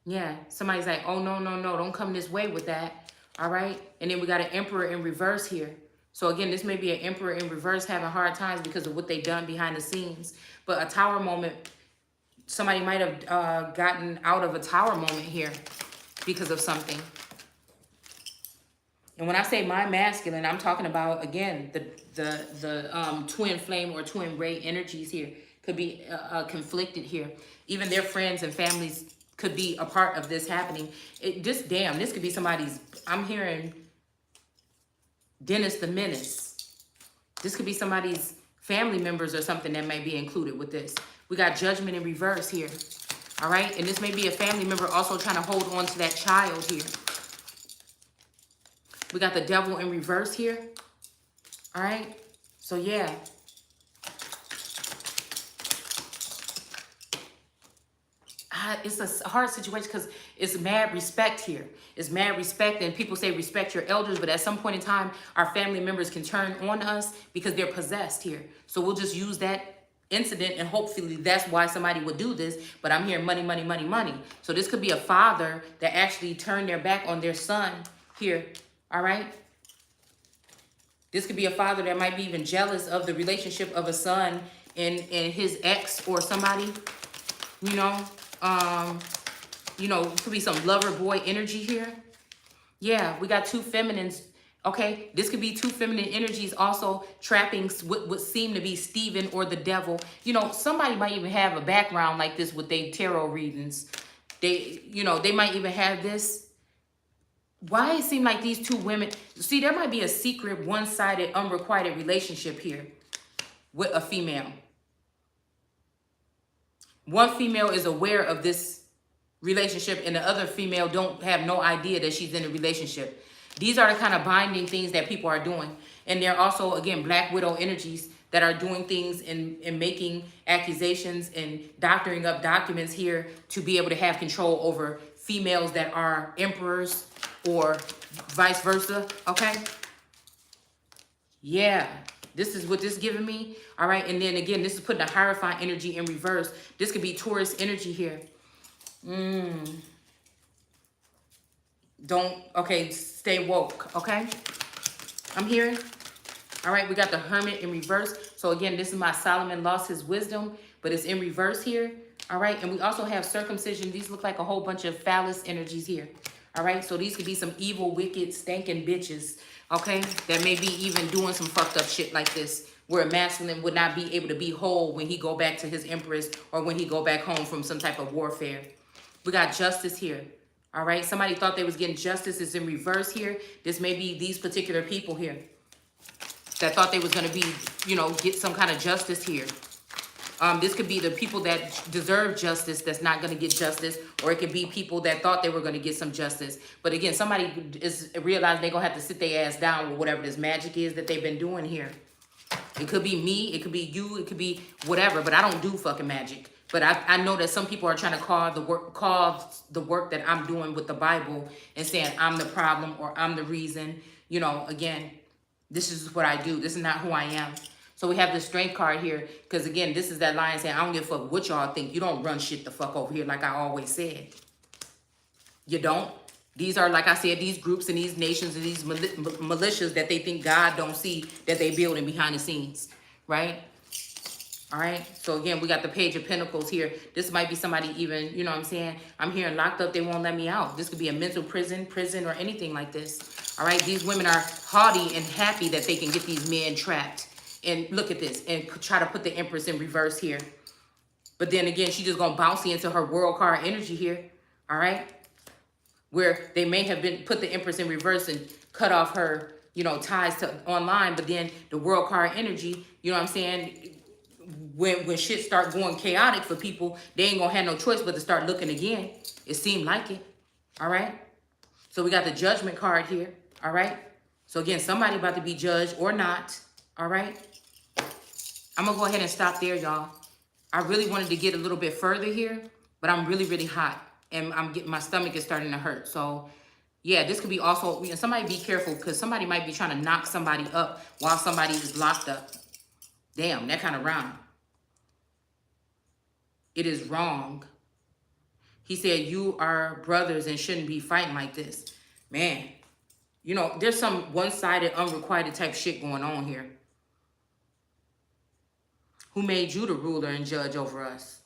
Yeah, somebody's like, oh, no, don't come this way with that. All right. And then we got an Emperor in reverse here. So again, this may be an Emperor in reverse having hard times because of what they've done behind the scenes. But a Tower moment, somebody might have gotten out of a Tower moment here because of something. And when I say my masculine, I'm talking about, again, the twin flame or twin ray energies here could be conflicted here. Even their friends and families could be a part of this happening. This could be somebody's, I'm hearing Dennis the Menace. This could be somebody's family members or something that may be included with this. We got Judgment in reverse here. All right. And this may be a family member also trying to hold on to that child here. We got the devil in reverse here. All right. So yeah. It's a hard situation because it's mad respect here. It's mad respect, and people say respect your elders, but at some point in time, our family members can turn on us because they're possessed here. So we'll just use that incident, and hopefully that's why somebody would do this. But I'm hearing money, money, money, money. So this could be a father that actually turned their back on their son here. All right. This could be a father that might be even jealous of the relationship of a son and his ex or somebody, you know. It could be some lover boy energy here. Yeah, we got two feminines. Okay, this could be two feminine energies also trapping what would seem to be Stephen or the devil. Somebody might even have a background like this with their tarot readings. They might even have this. Why it seem like these two women, see, there might be a secret, one-sided, unrequited relationship here with a female. One female is aware of this relationship and the other female don't have no idea that she's in a relationship. These are the kind of binding things that people are doing. And they're also, again, Black Widow energies that are doing things and making accusations and doctoring up documents here to be able to have control over females that are emperors or vice versa, okay? Yeah. This is what this is giving me. All right. And then again, this is putting a Hierophant energy in reverse. This could be Taurus energy here. Okay, stay woke. Okay. I'm hearing. All right. We got the Hermit in reverse. So again, this is my Solomon lost his wisdom, but it's in reverse here. All right. And we also have circumcision. These look like a whole bunch of phallus energies here. All right. So these could be some evil, wicked, stinking bitches. Okay, that may be even doing some fucked up shit like this, where a masculine would not be able to be whole when he go back to his empress or when he go back home from some type of warfare. We got justice here. All right, somebody thought they was getting justice. Is in reverse here. This may be these particular people here that thought they was going to be, get some kind of justice here. This could be the people that deserve justice that's not going to get justice, or it could be people that thought they were going to get some justice. But again, somebody is realizing they're going to have to sit their ass down with whatever this magic is that they've been doing here. It could be me, it could be you, it could be whatever, but I don't do fucking magic. But I know that some people are trying to call the work that I'm doing with the Bible and saying I'm the problem or I'm the reason. Again, this is what I do. This is not who I am. So we have the Strength card here because, again, this is that lion saying, I don't give a fuck what y'all think. You don't run shit the fuck over here like I always said. You don't. These are, like I said, these groups and these nations and these militias that they think God don't see that they building behind the scenes, right? All right. So, again, we got the Page of Pentacles here. This might be somebody even, you know what I'm saying? I'm hearing locked up. They won't let me out. This could be a mental prison, or anything like this. All right. These women are haughty and happy that they can get these men trapped. And look at this and try to put the Empress in reverse here. But then again, she's just going to bounce into her World card energy here. All right. Where they may have been put the Empress in reverse and cut off her, ties to online. But then the World card energy, you know what I'm saying? When shit start going chaotic for people, they ain't going to have no choice but to start looking again. It seemed like it. All right. So we got the Judgment card here. All right. So again, somebody about to be judged or not. All right. I'm going to go ahead and stop there, y'all. I really wanted to get a little bit further here, but I'm really, really hot. And my stomach is starting to hurt. So, yeah, this could be also, somebody be careful because somebody might be trying to knock somebody up while somebody is locked up. Damn, that kind of rhyme. It is wrong. He said, you are brothers and shouldn't be fighting like this. Man, there's some one-sided, unrequited type shit going on here. Who made you the ruler and judge over us?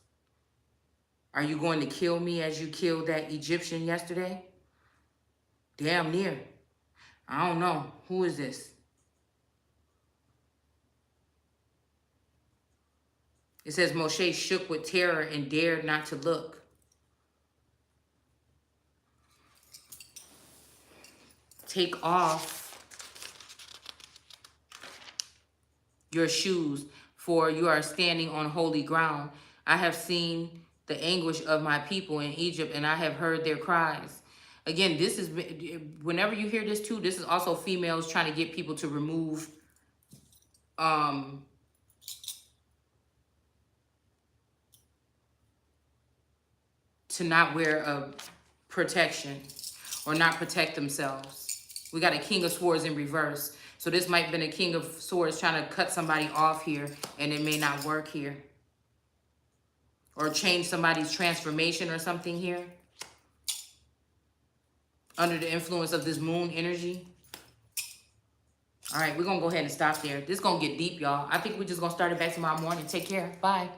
Are you going to kill me as you killed that Egyptian yesterday? Damn near. I don't know. Who is this? It says Moshe shook with terror and dared not to look. Take off your shoes, for you are standing on holy ground. I have seen the anguish of my people in Egypt, and I have heard their cries. Again, this is, whenever you hear this too, this is also females trying to get people to remove, to not wear a protection or not protect themselves. We got a King of Swords in reverse. So this might have been a King of Swords trying to cut somebody off here, and it may not work here. Or change somebody's transformation or something here. Under the influence of this moon energy. All right, we're going to go ahead and stop there. This is going to get deep, y'all. I think we're just going to start it back tomorrow morning. Take care. Bye.